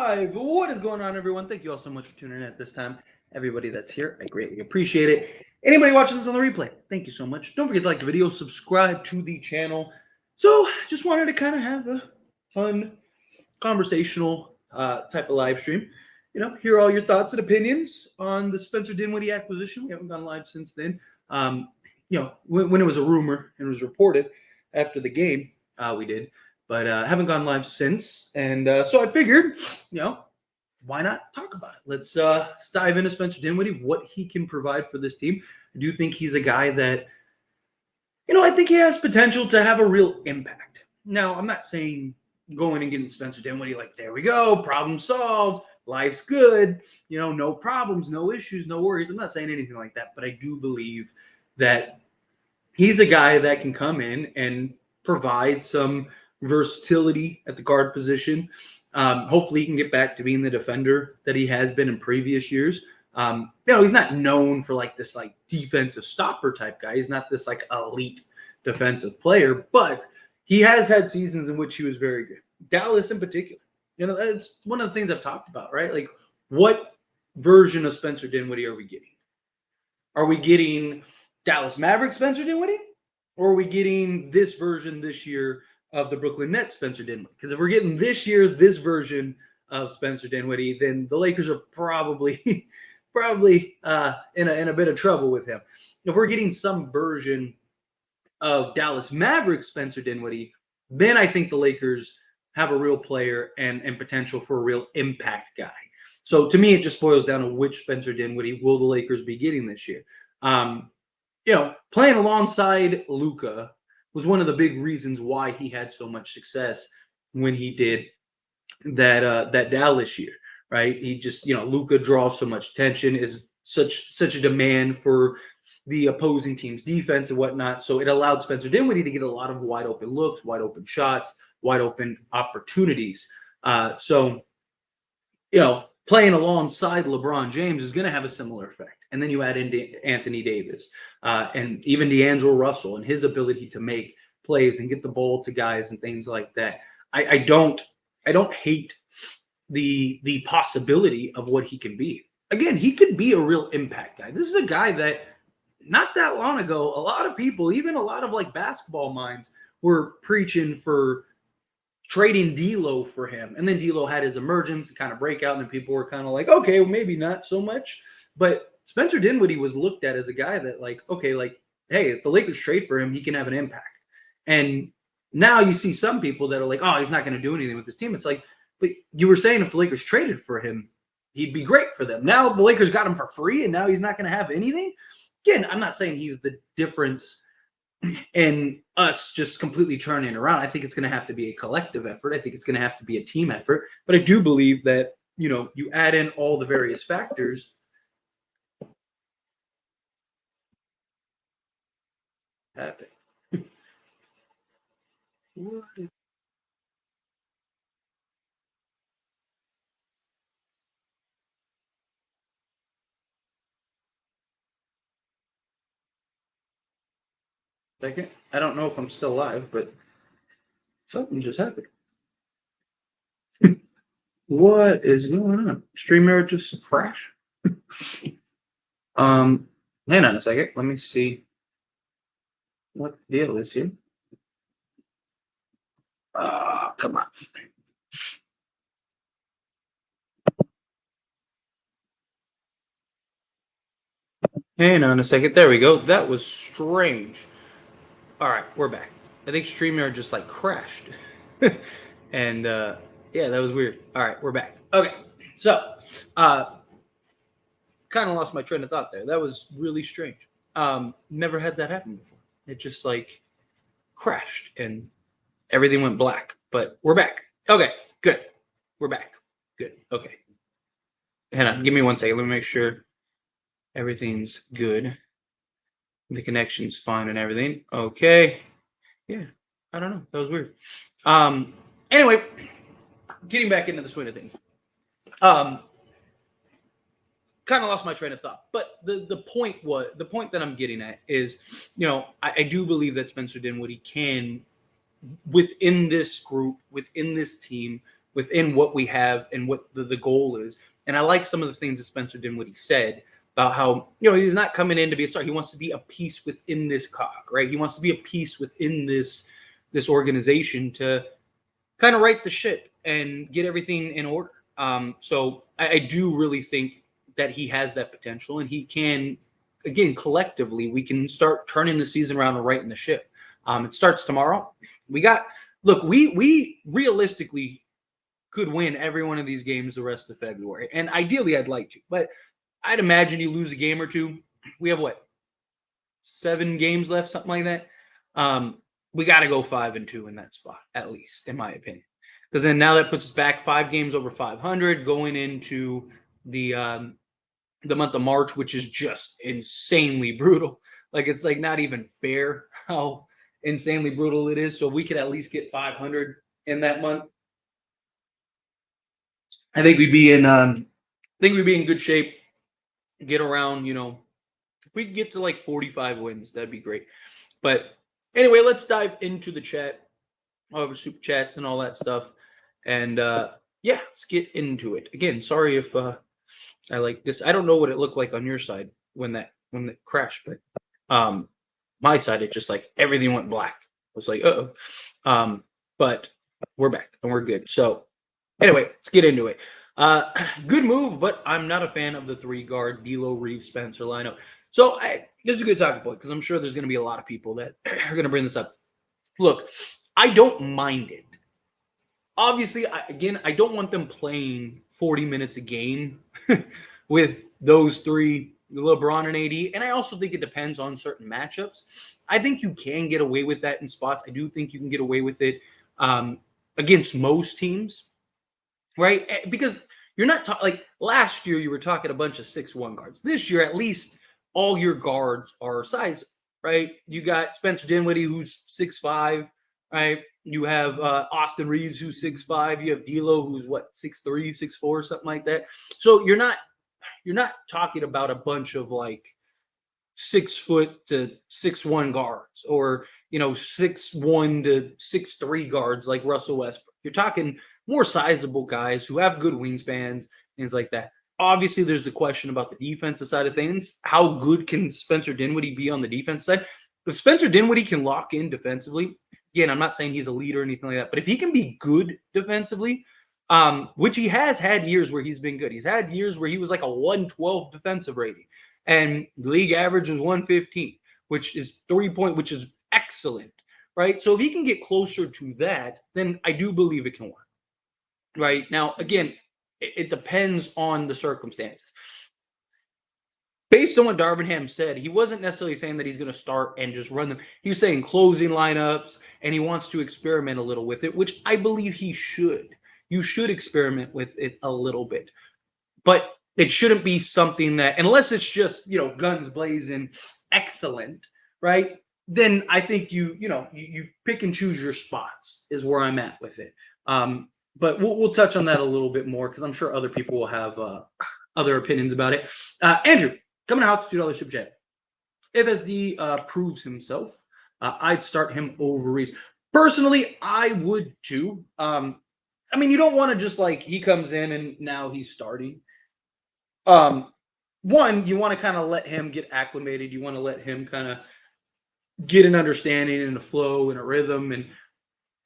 live. What is going on, everyone? Thank you all so much for tuning in at this time. Everybody that's here, I greatly appreciate it. Anybody watching this on the replay, thank you so much. Don't forget to like the video, subscribe to the channel. So, just wanted to kind of have a fun, conversational type of live stream. Hear all your thoughts and opinions on the Spencer Dinwiddie acquisition. We haven't gone live since then. When it was a rumor and it was reported after the game, we did. But haven't gone live since. And so I figured, why not talk about it? Let's dive into Spencer Dinwiddie, what he can provide for this team. I do think he's a guy that, I think he has potential to have a real impact. Now, I'm not saying going and getting Spencer Dinwiddie like, there we go, problem solved, life's good, no problems, no issues, no worries. I'm not saying anything like that, but I do believe that he's a guy that can come in and provide some versatility at the guard position. Hopefully he can get back to being the defender that he has been in previous years. He's not known for this defensive stopper type guy. He's not this elite defensive player, but he has had seasons in which he was very good. Dallas in particular, that's one of the things I've talked about, right? Like, what version of Spencer Dinwiddie are we getting? Are we getting Dallas Mavericks Spencer Dinwiddie? Or are we getting this version this year of the Brooklyn Nets Spencer Dinwiddie? Because if we're getting this version of Spencer Dinwiddie, then the Lakers are probably in a bit of trouble with him. If we're getting some version of Dallas Mavericks Spencer Dinwiddie, then I think the Lakers have a real player and potential for a real impact guy. So to me, it just boils down to which Spencer Dinwiddie will the Lakers be getting this year. Playing alongside Luka was one of the big reasons why he had so much success when he did that Dallas year, right? He just, Luka draws so much attention, is such a demand for the opposing team's defense and whatnot. So it allowed Spencer Dinwiddie to get a lot of wide open looks, wide open shots, wide open opportunities. Playing alongside LeBron James is going to have a similar effect. And then you add in Anthony Davis and even D'Angelo Russell and his ability to make plays and get the ball to guys and things like that. I don't hate the possibility of what he can be. Again, he could be a real impact guy. This is a guy that not that long ago, a lot of people, even a lot of basketball minds, were preaching for trading D'Lo for him. And then D'Lo had his emergence and kind of breakout, and then people were kind of like, okay, well, maybe not so much. But Spencer Dinwiddie was looked at as a guy that hey, if the Lakers trade for him, he can have an impact. And now you see some people that are like, oh, he's not going to do anything with this team. It's like, but you were saying if the Lakers traded for him, he'd be great for them. Now the Lakers got him for free, and now he's not going to have anything. Again, I'm not saying he's the difference in us just completely turning around. I think it's going to have to be a collective effort. I think it's going to have to be a team effort. But I do believe that, you add in all the various factors. Happen. What is... Second, I don't know if I'm still live, but something just happened. What is going on? StreamYard just crashed. Hang on a second. Let me see what the deal is here. Come on. Hang on a second. There we go. That was strange. All right, we're back. I think StreamYard just crashed. And yeah, that was weird. All right, we're back. Okay, so kind of lost my train of thought there. That was really strange. Never had that happen before. It just crashed and everything went black. But we're back. Okay, good. We're back. Good. Okay. Hang on. Give me 1 second. Let me make sure everything's good. The connection's fine and everything. Okay. Yeah. I don't know. That was weird. Anyway, getting back into the swing of things. Kind of lost my train of thought. But the point that I'm getting at is, I do believe that Spencer Dinwiddie can, within this group, within this team, within what we have and what the goal is. And I like some of the things that Spencer Dinwiddie said about how, he's not coming in to be a star. He wants to be a piece within this cog, right? He wants to be a piece within this organization to kind of right the ship and get everything in order. So I do really think that he has that potential, and he can, again, collectively, we can start turning the season around and righting the ship. It starts tomorrow. We realistically could win every one of these games the rest of February. And ideally, I'd like to. But I'd imagine you lose a game or two. We have, 7 games left, something like that. We got to go 5-2 in that spot, at least, in my opinion. Because then now that puts us back 5 games over 500 going into the month of March, which is just insanely brutal. It's not even fair how insanely brutal it is. So we could at least get 500 in that month. I think we'd be in good shape. Get around, if we could get to 45 wins, that'd be great. But anyway, let's dive into the chat, all the super chats and all that stuff. And let's get into it. Again, sorry if I like this. I don't know what it looked like on your side when it crashed, but my side, it just everything went black. I was like, uh-oh. But we're back and we're good. So anyway, let's get into it. Good move, but I'm not a fan of the 3-guard D'Lo, Reeves, Spencer lineup. So this is a good talking point because I'm sure there's going to be a lot of people that are going to bring this up. Look, I don't mind it. Obviously, I don't want them playing 40 minutes a game with those 3, LeBron and AD. And I also think it depends on certain matchups. I think you can get away with that in spots. I do think you can get away with it against most teams, right? Because you're not last year you were talking a bunch of 6'1" guards. This year, at least all your guards are size, right? You got Spencer Dinwiddie, who's 6'5", right? You have Austin Reeves, who's 6'5". You have D'Lo, who's 6'3", 6'4", something like that. So you're not talking about a bunch of 6 foot to 6'1" guards, or 6'1" to 6'3" guards like Russell Westbrook. You're talking more sizable guys who have good wingspans, things like that. Obviously, there's the question about the defensive side of things. How good can Spencer Dinwiddie be on the defense side? If Spencer Dinwiddie can lock in defensively, again, I'm not saying he's a leader or anything like that, but if he can be good defensively, which he has had years where he's been good. He's had years where he was a 112 defensive rating, and the league average is 115, which is 3-point, which is excellent, right? So if he can get closer to that, then I do believe it can work, right? Now, again, it depends on the circumstances. Based on what Darvin Ham said, he wasn't necessarily saying that he's going to start and just run them. He was saying closing lineups, and he wants to experiment a little with it, which I believe he should. You should experiment with it a little bit. But it shouldn't be something that, unless it's just, guns blazing, excellent, right? Then I think you pick and choose your spots is where I'm at with it. But we'll touch on that a little bit more because I'm sure other people will have other opinions about it. Andrew, coming out to $2 super chat. If SD proves himself, I'd start him over Reeves. Personally, I would too. You don't want to just he comes in and now he's starting. One, you want to kind of let him get acclimated. You want to let him kind of get an understanding and a flow and a rhythm and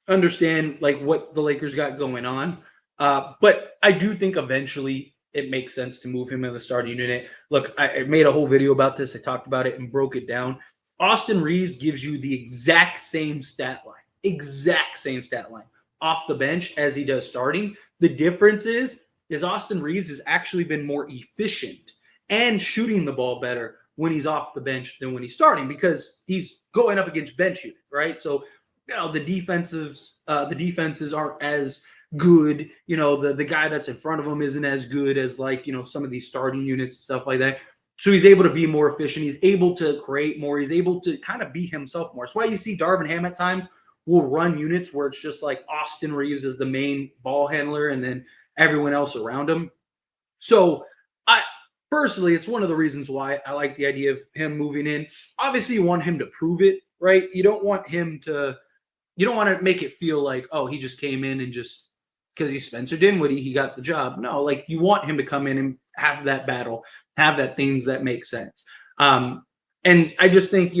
understand what the Lakers got going on. But I do think eventually it makes sense to move him in the starting unit. Look, I made a whole video about this. I talked about it and broke it down. Austin Reeves gives you the exact same stat line off the bench as he does starting. The difference is Austin Reeves has actually been more efficient and shooting the ball better when he's off the bench than when he's starting because he's going up against bench unit, right? So, the defenses aren't as good. The guy that's in front of him isn't as good as some of these starting units and stuff like that. So he's able to be more efficient. He's able to create more. He's able to kind of be himself more. That's why you see Darvin Ham at times will run units where it's just Austin Reeves is the main ball handler and then everyone else around him. So personally, it's one of the reasons why I like the idea of him moving in. Obviously, you want him to prove it, right? You don't want to make it feel like, oh, he just came in and just because he's Spencer Dinwiddie, he got the job. No, like you want him to come in and have that battle, have that things that make sense. And I just think,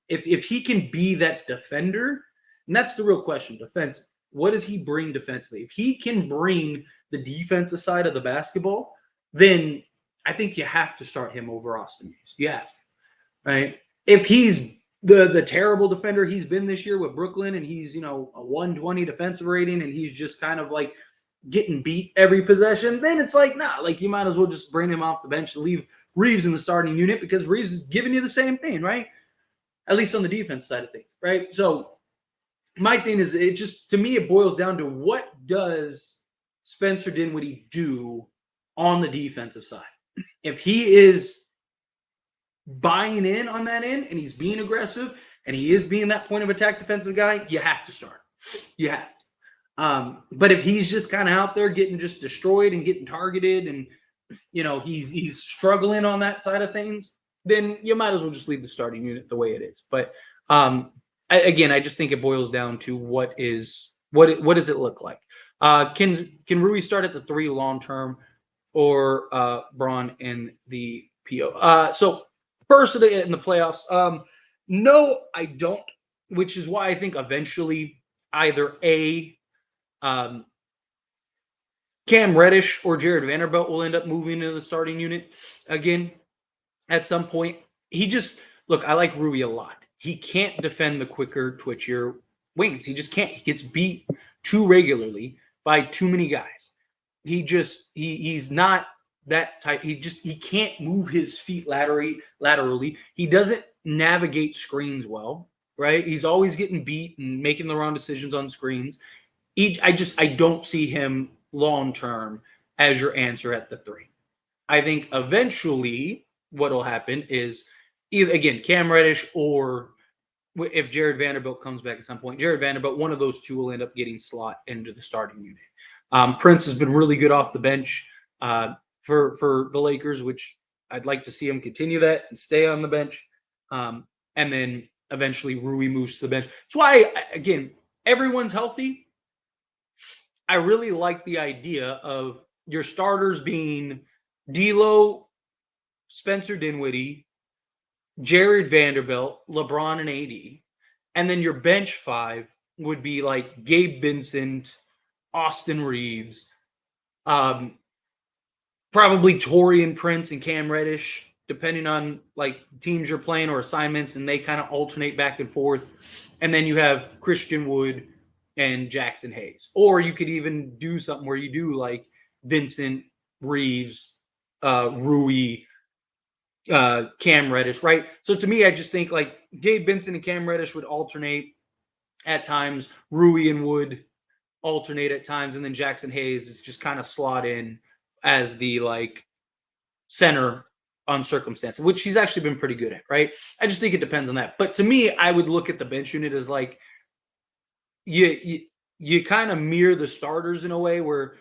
if he can be that defender, and that's the real question, defense, what does he bring defensively? If he can bring the defensive side of the basketball, then I think you have to start him over Austin Reeves. You have to, right? If he's the terrible defender he's been this year with Brooklyn, and he's a 120 defensive rating, and he's just kind of like getting beat every possession, then it's like, nah, like you might as well just bring him off the bench and leave Reeves in the starting unit, because Reeves is giving you the same thing, right? At least on the defense side of things, right? So my thing is, it just, to me, it boils down to what does Spencer Dinwiddie do on the defensive side? If he is buying in on that end and he's being aggressive and he is being that point of attack defensive guy, you have to start. You have to. But if he's just kind of out there getting just destroyed and getting targeted, and he's struggling on that side of things, then you might as well just leave the starting unit the way it is. But I just think it boils down to what does it look like? Can Rui start at the 3 long term, or Braun in the PO? So first in the playoffs, no, I don't. Which is why I think eventually either Cam Reddish or Jared Vanderbilt will end up moving into the starting unit again at some point. I like Rui a lot. He can't defend the quicker, twitchier wings. He just can't. He gets beat too regularly by too many guys. He's not that type. He can't move his feet laterally. He doesn't navigate screens well, right? He's always getting beat and making the wrong decisions on screens. I don't see him long term as your answer at the 3. I think eventually what will happen is either, again, Cam Reddish, or if Jared Vanderbilt comes back at some point, Jared Vanderbilt, one of those two will end up getting slot into the starting unit. Prince has been really good off the bench for the Lakers, which I'd like to see him continue that and stay on the bench. And then eventually Rui moves to the bench. That's why, again, everyone's healthy. I really like the idea of your starters being D'Lo, Spencer Dinwiddie, Jared Vanderbilt, LeBron, and AD. And then your bench 5 would be like Gabe Vincent, Austin Reeves, probably Taurean Prince and Cam Reddish, depending on like teams you're playing or assignments, and they kind of alternate back and forth. And then you have Christian Wood and Jackson Hayes. Or you could even do something where you do like Vincent, Reeves, Rui, Cam Reddish, right? So to me, I just think like Gabe Vincent and Cam Reddish would alternate at times. Rui and Wood alternate at times. And then Jackson Hayes is just kind of slot in as the like center on circumstance, which he's actually been pretty good at, right? I just think it depends on that. But to me, I would look at the bench unit as like you kind of mirror the starters in a way where,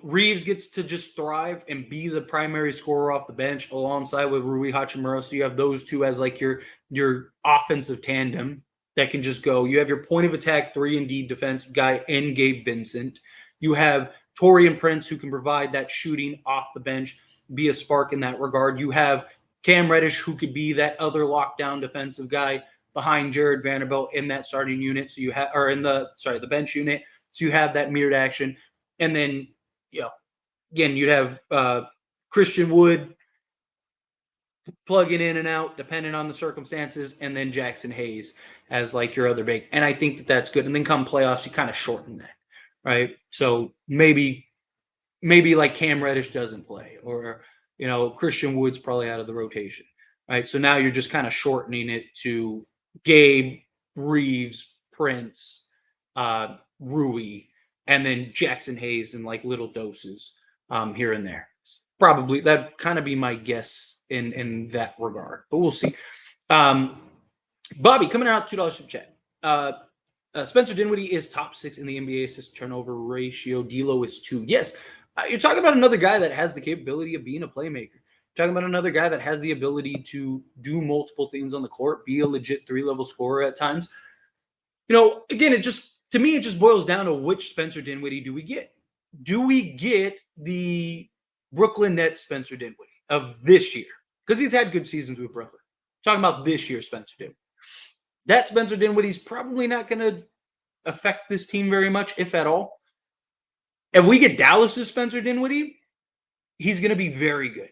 Reeves gets to just thrive and be the primary scorer off the bench alongside with Rui Hachimura. So you have those two as like your offensive tandem that can just go. You have your point of attack 3-and-D defensive guy in Gabe Vincent. You have Taurean Prince, who can provide that shooting off the bench, be a spark in that regard. You have Cam Reddish, who could be that other lockdown defensive guy behind Jared Vanderbilt in that starting unit. So you have, or in the bench unit. So you have that mirrored action. And then, again, you'd have Christian Wood plugging in and out depending on the circumstances, and then Jackson Hayes as like your other big. And I think that that's good. And then come playoffs, you kind of shorten that, right? So maybe like Cam Reddish doesn't play, or, Christian Wood's probably out of the rotation, right? So now you're just kind of shortening it to Gabe, Reeves, Prince, Rui, and then Jackson Hayes in like little doses here and there. It's probably that kind of be my guess in that regard, but we'll see. Bobby coming out $2 from chat. Spencer Dinwiddie is top 6 in the NBA assist turnover ratio. D'Lo is 2. Yes, you're talking about another guy that has the capability of being a playmaker. You're talking about another guy that has the ability to do multiple things on the court, be a legit 3-level scorer at times. Again, to me, it just boils down to which Spencer Dinwiddie do we get? do we get the Brooklyn Nets Spencer Dinwiddie of this year? Because he's had good seasons with Brooklyn. Talking about this year, Spencer Dinwiddie. That Spencer Dinwiddie's probably not going to affect this team very much, if at all. If we get Dallas's Spencer Dinwiddie, he's going to be very good.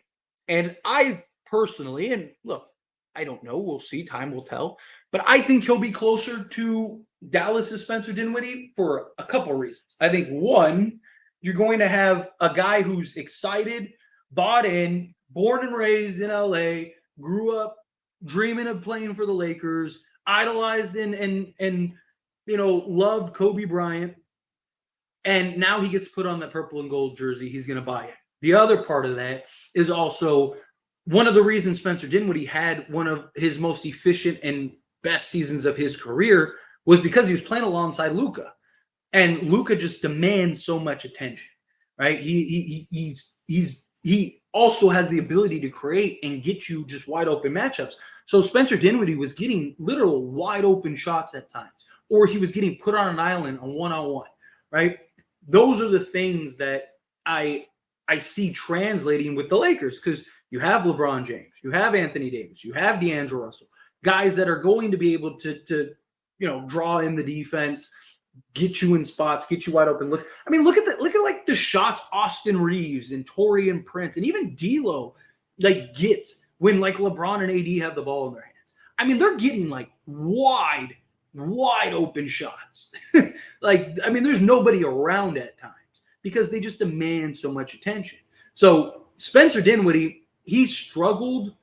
And I personally, and look, I don't know, we'll see, time will tell, but I think he'll be closer to Dallas's Spencer Dinwiddie for a couple of reasons. I think one, you're going to have a guy who's excited, bought in, born and raised in LA, grew up dreaming of playing for the Lakers, idolized and loved Kobe Bryant. And now he gets put on that purple and gold jersey. He's going to buy it. The other part of that is also one of the reasons Spencer Dinwiddie had one of his most efficient and best seasons of his career was because he was playing alongside Luka. And Luka just demands so much attention, right? He also has the ability to create and get you just wide open matchups. So Spencer Dinwiddie was getting literal wide open shots at times, or he was getting put on an island on one-on-one, right? Those are the things that I see translating with the Lakers, because you have LeBron James, you have Anthony Davis, you have D'Angelo Russell, guys that are going to be able to draw in the defense, get you in spots, get you wide open looks. I mean, look at like the shots Austin Reeves and Taurean Prince and even D'Lo like gets when like LeBron and AD have the ball in their hands. I mean, they're getting like wide open shots. There's nobody around at times because they just demand so much attention. So Spencer Dinwiddie, he struggled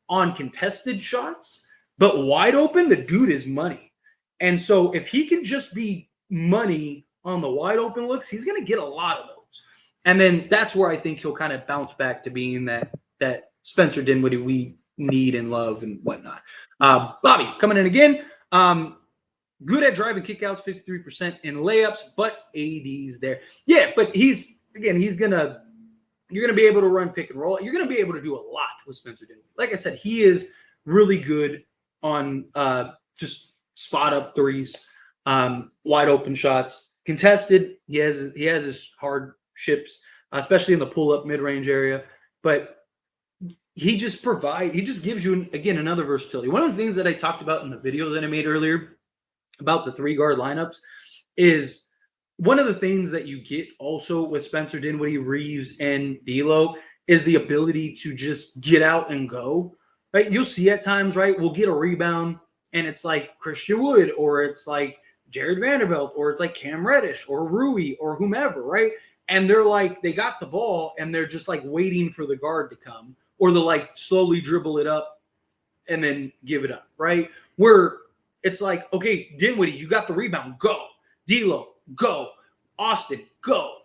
on contested shots, but wide open, the dude is money. And so if he can just be money on the wide open looks, he's going to get a lot of those. And then that's where I think he'll kind of bounce back to being that Spencer Dinwiddie we need and love and whatnot. Bobby coming in again. Good at driving kickouts, 53% in layups, but AD's there. Yeah, but you're going to be able to run pick and roll. You're going to be able to do a lot with Spencer Dinwiddie. Like I said, he is really good on just spot up threes, wide open shots, contested. He has his hardships, especially in the pull up mid range area. But he just gives you again another versatility. One of the things that I talked about in the video that I made earlier about the 3-guard lineups is one of the things that you get also with Spencer Dinwiddie, Reeves, and D'Lo is the ability to just get out and go. Right? You'll see at times, right? We'll get a rebound and it's like Christian Wood, or it's like Jared Vanderbilt, or it's like Cam Reddish or Rui or whomever, right? And they're like, they got the ball and they're just like waiting for the guard to come, or they'll like slowly dribble it up and then give it up, right? Where it's like, okay, Dinwiddie, you got the rebound, go. D'Lo, go. Austin, go.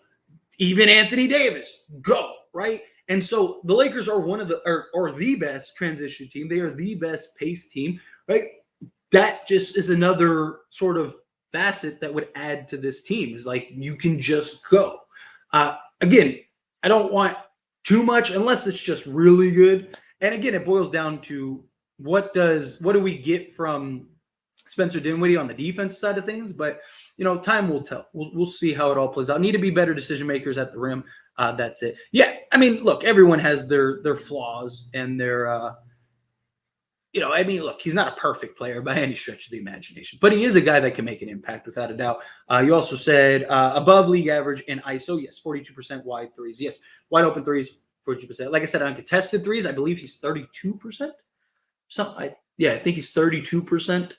Even Anthony Davis, go, right? And so the Lakers are one of the best transition team. They are the best pace team, right? That just is another sort of facet that would add to this team, is like you can just go. Again, I don't want too much unless it's just really good. And again, it boils down to what do we get from Spencer Dinwiddie on the defense side of things, but time will tell. We'll see how it all plays out. Need to be better decision makers at the rim. That's it. Yeah, I mean, look, everyone has their flaws and their look, he's not a perfect player by any stretch of the imagination, but he is a guy that can make an impact without a doubt. You also said above league average in ISO. Yes, 42% wide threes. Yes, wide open threes, 42%. Like I said, on contested threes, I believe he's 32%. I think he's 32%.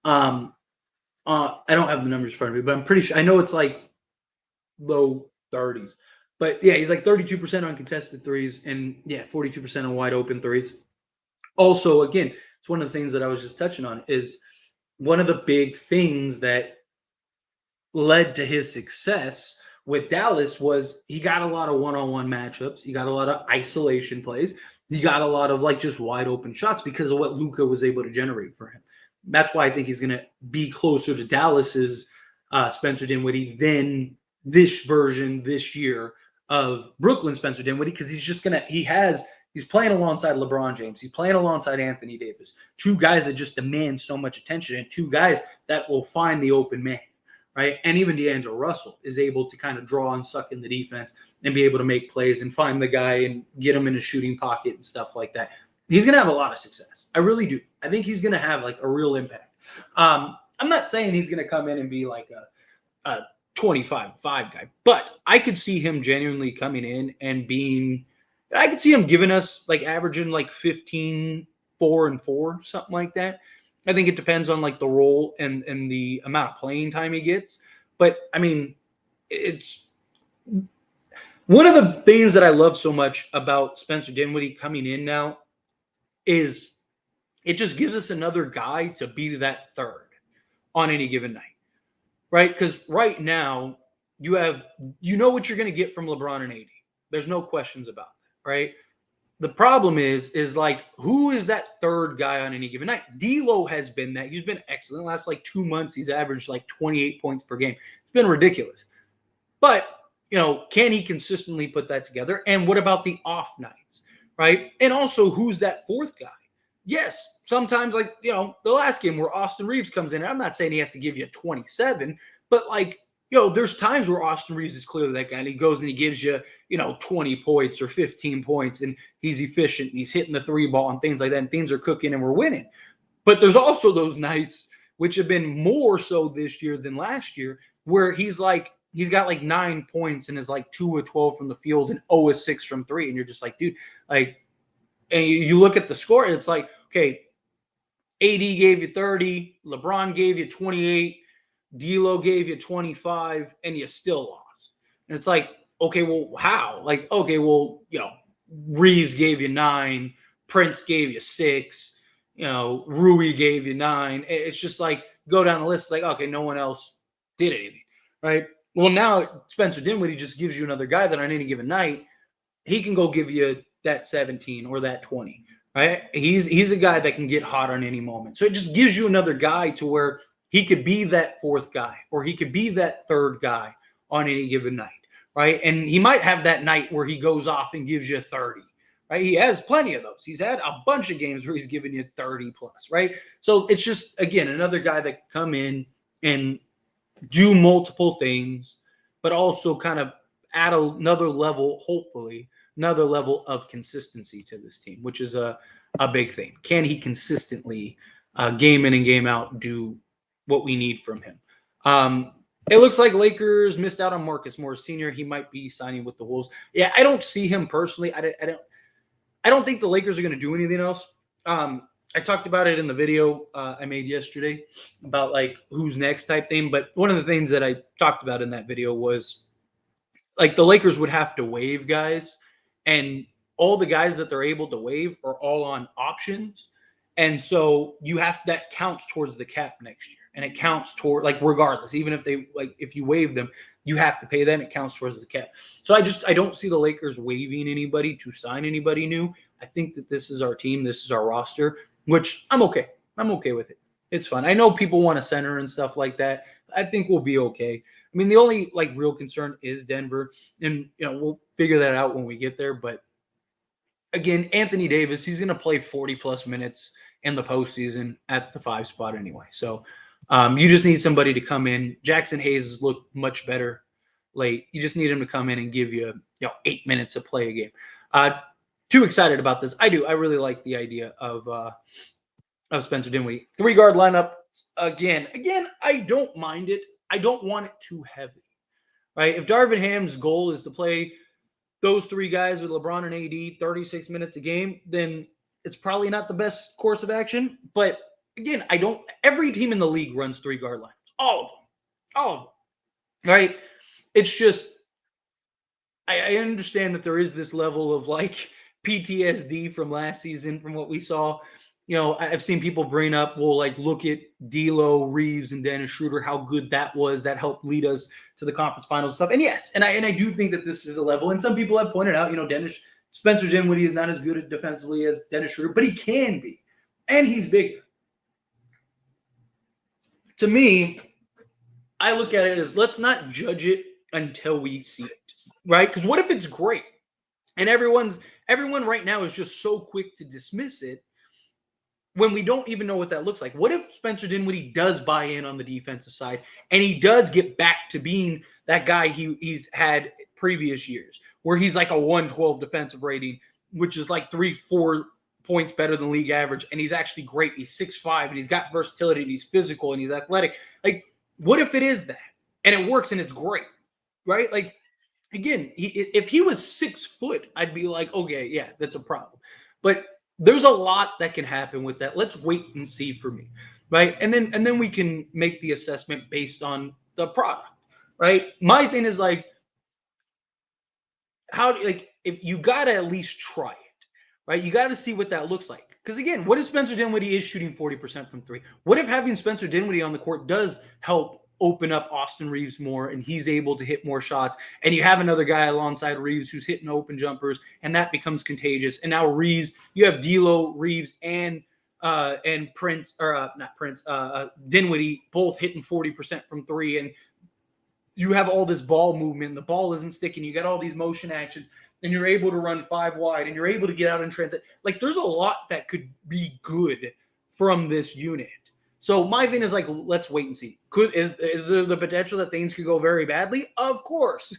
I don't have the numbers in front of me, but I'm pretty sure. I know it's like low 30s. But yeah, he's like 32% on contested threes and 42% on wide open threes. Also, again, it's one of the things that I was just touching on, is one of the big things that led to his success with Dallas was he got a lot of one-on-one matchups. He got a lot of isolation plays. He got a lot of like just wide open shots because of what Luka was able to generate for him. That's why I think he's going to be closer to Dallas's Spencer Dinwiddie than this version this year of Brooklyn Spencer Dinwiddie, because he's playing alongside LeBron James. He's playing alongside Anthony Davis. Two guys that just demand so much attention, and two guys that will find the open man, right? And even D'Angelo Russell is able to kind of draw and suck in the defense and be able to make plays and find the guy and get him in a shooting pocket and stuff like that. He's going to have a lot of success. I really do. I think he's going to have like a real impact. I'm not saying he's going to come in and be like a 25-5 guy, but I could see him genuinely coming in and being, I could see him giving us like averaging like 15, 4 and 4, something like that. I think it depends on like the role and the amount of playing time he gets. But I mean, it's one of the things that I love so much about Spencer Dinwiddie coming in now is it just gives us another guy to be that third on any given night, right? Because right now you know what you're going to get from LeBron and AD. There's no questions about that, right? The problem is like, who is that third guy on any given night? D'Lo has been that. He's been excellent. The last like 2 months, he's averaged like 28 points per game. It's been ridiculous. But, you know, can he consistently put that together? And what about the off nights, right? And also, who's that fourth guy? Yes, sometimes like, you know, the last game where Austin Reeves comes in, I'm not saying he has to give you 27, but like, you know, there's times where Austin Reeves is clearly that guy and he goes and he gives you, you know, 20 points or 15 points and he's efficient and he's hitting the 3 ball and things like that and things are cooking and we're winning. But there's also those nights, which have been more so this year than last year, where he's got like 9 points and is like 2 of 12 from the field and 0 of 6 from 3. And you're just like, dude, like, and you look at the score and it's like, okay, AD gave you 30, LeBron gave you 28, D'Lo gave you 25, and you still lost. And it's like, okay, well, how? Like, okay, well, you know, Reeves gave you 9, Prince gave you 6, you know, Rui gave you 9. It's just like, go down the list. It's like, okay, no one else did anything, right? Well, now Spencer Dinwiddie just gives you another guy that on any given night, he can go give you that 17 or that 20, right? He's a guy that can get hot on any moment. So it just gives you another guy to where he could be that fourth guy or he could be that third guy on any given night, right? And he might have that night where he goes off and gives you 30, right? He has plenty of those. He's had a bunch of games where he's given you 30 plus, right? So it's just, again, another guy that can come in and do multiple things, but also kind of add another level, hopefully, another level of consistency to this team, which is a big thing. Can he consistently, game in and game out, do what we need from him? It looks like Lakers missed out on Marcus Morris Sr. He might be signing with the Wolves. Yeah, I don't see him personally. I don't think the Lakers are going to do anything else. I talked about it in the video I made yesterday about like who's next type thing. But one of the things that I talked about in that video was like the Lakers would have to waive guys, and all the guys that they're able to waive are all on options. And so that counts towards the cap next year. And it counts toward, like, regardless, even if if you waive them, you have to pay them. It counts towards the cap. So I don't see the Lakers waiving anybody to sign anybody new. I think that this is our team. This is our roster, which I'm okay. I'm okay with it. It's fine. I know people want a center and stuff like that. I think we'll be okay. I mean, the only like real concern is Denver, and we'll figure that out when we get there. But again, Anthony Davis, he's going to play 40 plus minutes in the postseason at the 5 spot anyway. So you just need somebody to come in. Jackson Hayes has looked much better late. You just need him to come in and give you 8 minutes to play a game. Too excited about this. I do. I really like the idea of Spencer Dinwiddie. 3-guard lineup again. I don't mind it. I don't want it too heavy, right? If Darvin Ham's goal is to play those 3 guys with LeBron and AD 36 minutes a game, then it's probably not the best course of action. But again, every team in the league runs 3-guard lineups. All of them, right? It's just, I understand that there is this level of like PTSD from last season, from what we saw. I've seen people bring up, well, like, look at D'Lo, Reeves, and Dennis Schroeder, how good that was. That helped lead us to the conference finals stuff. And yes, and I do think that this is a level. And some people have pointed out, Spencer Dinwiddie is not as good at defensively as Dennis Schroeder, but he can be. And he's bigger. To me, I look at it as, let's not judge it until we see it, right? Because what if it's great? And everyone right now is just so quick to dismiss it, when we don't even know what that looks like? What if Spencer Dinwiddie does buy in on the defensive side and he does get back to being that guy he's had previous years, where he's like a 112 defensive rating, which is like 3-4 points better than league average, and he's actually great. He's 6'5", and he's got versatility, and he's physical, and he's athletic. Like, what if it is that, and it works, and it's great, right? Like, again, if he was 6 foot, I'd be like, okay, yeah, that's a problem. But there's a lot that can happen with that. Let's wait and see for me, right? And then we can make the assessment based on the product, right? My thing is like, if you got to at least try it, right? You got to see what that looks like. Because again, what if Spencer Dinwiddie is shooting 40% from three? What if having Spencer Dinwiddie on the court does help open up Austin Reaves more, and he's able to hit more shots, and you have another guy alongside Reaves who's hitting open jumpers, and that becomes contagious. And now Reaves, you have D'Lo, Reaves, and Prince, or not Prince, Dinwiddie both hitting 40% from three, and you have all this ball movement. The ball isn't sticking. You got all these motion actions, and you're able to run 5 wide, and you're able to get out and transit. Like, there's a lot that could be good from this unit. So my thing is like, let's wait and see. Is there the potential that things could go very badly? Of course,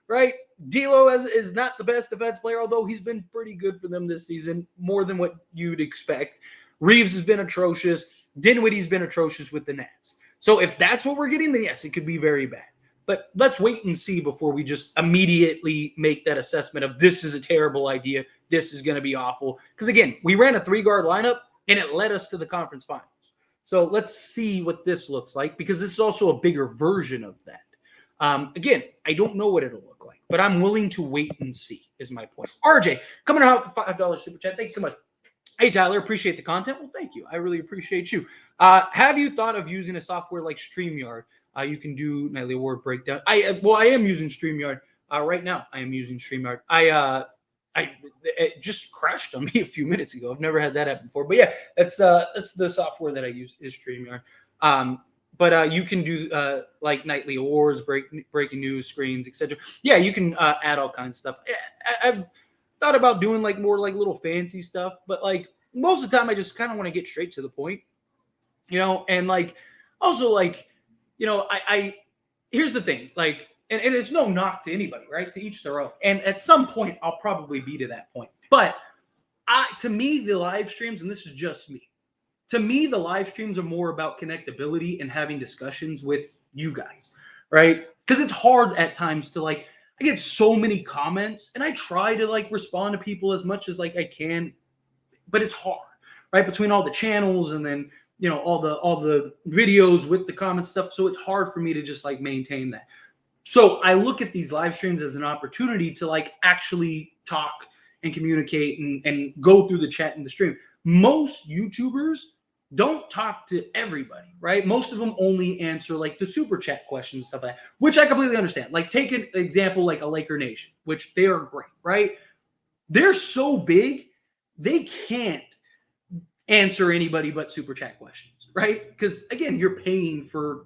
right? D'Lo is not the best defense player, although he's been pretty good for them this season, more than what you'd expect. Reaves has been atrocious. Dinwiddie's been atrocious with the Nets. So if that's what we're getting, then yes, it could be very bad. But let's wait and see before we just immediately make that assessment of this is a terrible idea. This is going to be awful. Because again, we ran a 3-guard lineup, and it led us to the conference finals. So let's see what this looks like, because this is also a bigger version of that. Again, I don't know what it'll look like, but I'm willing to wait and see is my point. RJ, coming out with the $5 super chat. Thanks so much. Hey, Tyler, appreciate the content. Well, thank you. I really appreciate you. Have you thought of using a software like StreamYard? You can do nightly award breakdown. I am using StreamYard right now. I am using StreamYard. It just crashed on me a few minutes ago. I've never had that happen before. But yeah, that's the software that I use is StreamYard. But you can do like nightly awards, breaking news, screens, etc. Yeah, you can add all kinds of stuff. I've thought about doing like more like little fancy stuff, but like most of the time I just kind of want to get straight to the point, and like also like, I here's the thing, like, and it's no knock to anybody, right? To each their own. And at some point, I'll probably be to that point. But to me, the live streams, and this is just me, to me, the live streams are more about connectability and having discussions with you guys, right? Because it's hard at times to like, I get so many comments, and I try to like respond to people as much as like I can, but it's hard, right? Between all the channels and then all the videos with the comment stuff, so it's hard for me to just like maintain that. So I look at these live streams as an opportunity to like actually talk and communicate and go through the chat in the stream. Most YouTubers don't talk to everybody, right? Most of them only answer like the super chat questions and stuff like that, which I completely understand. Like, take an example like a Laker Nation, which they are great, right? They're so big, they can't answer anybody but super chat questions, right? Because again, you're paying for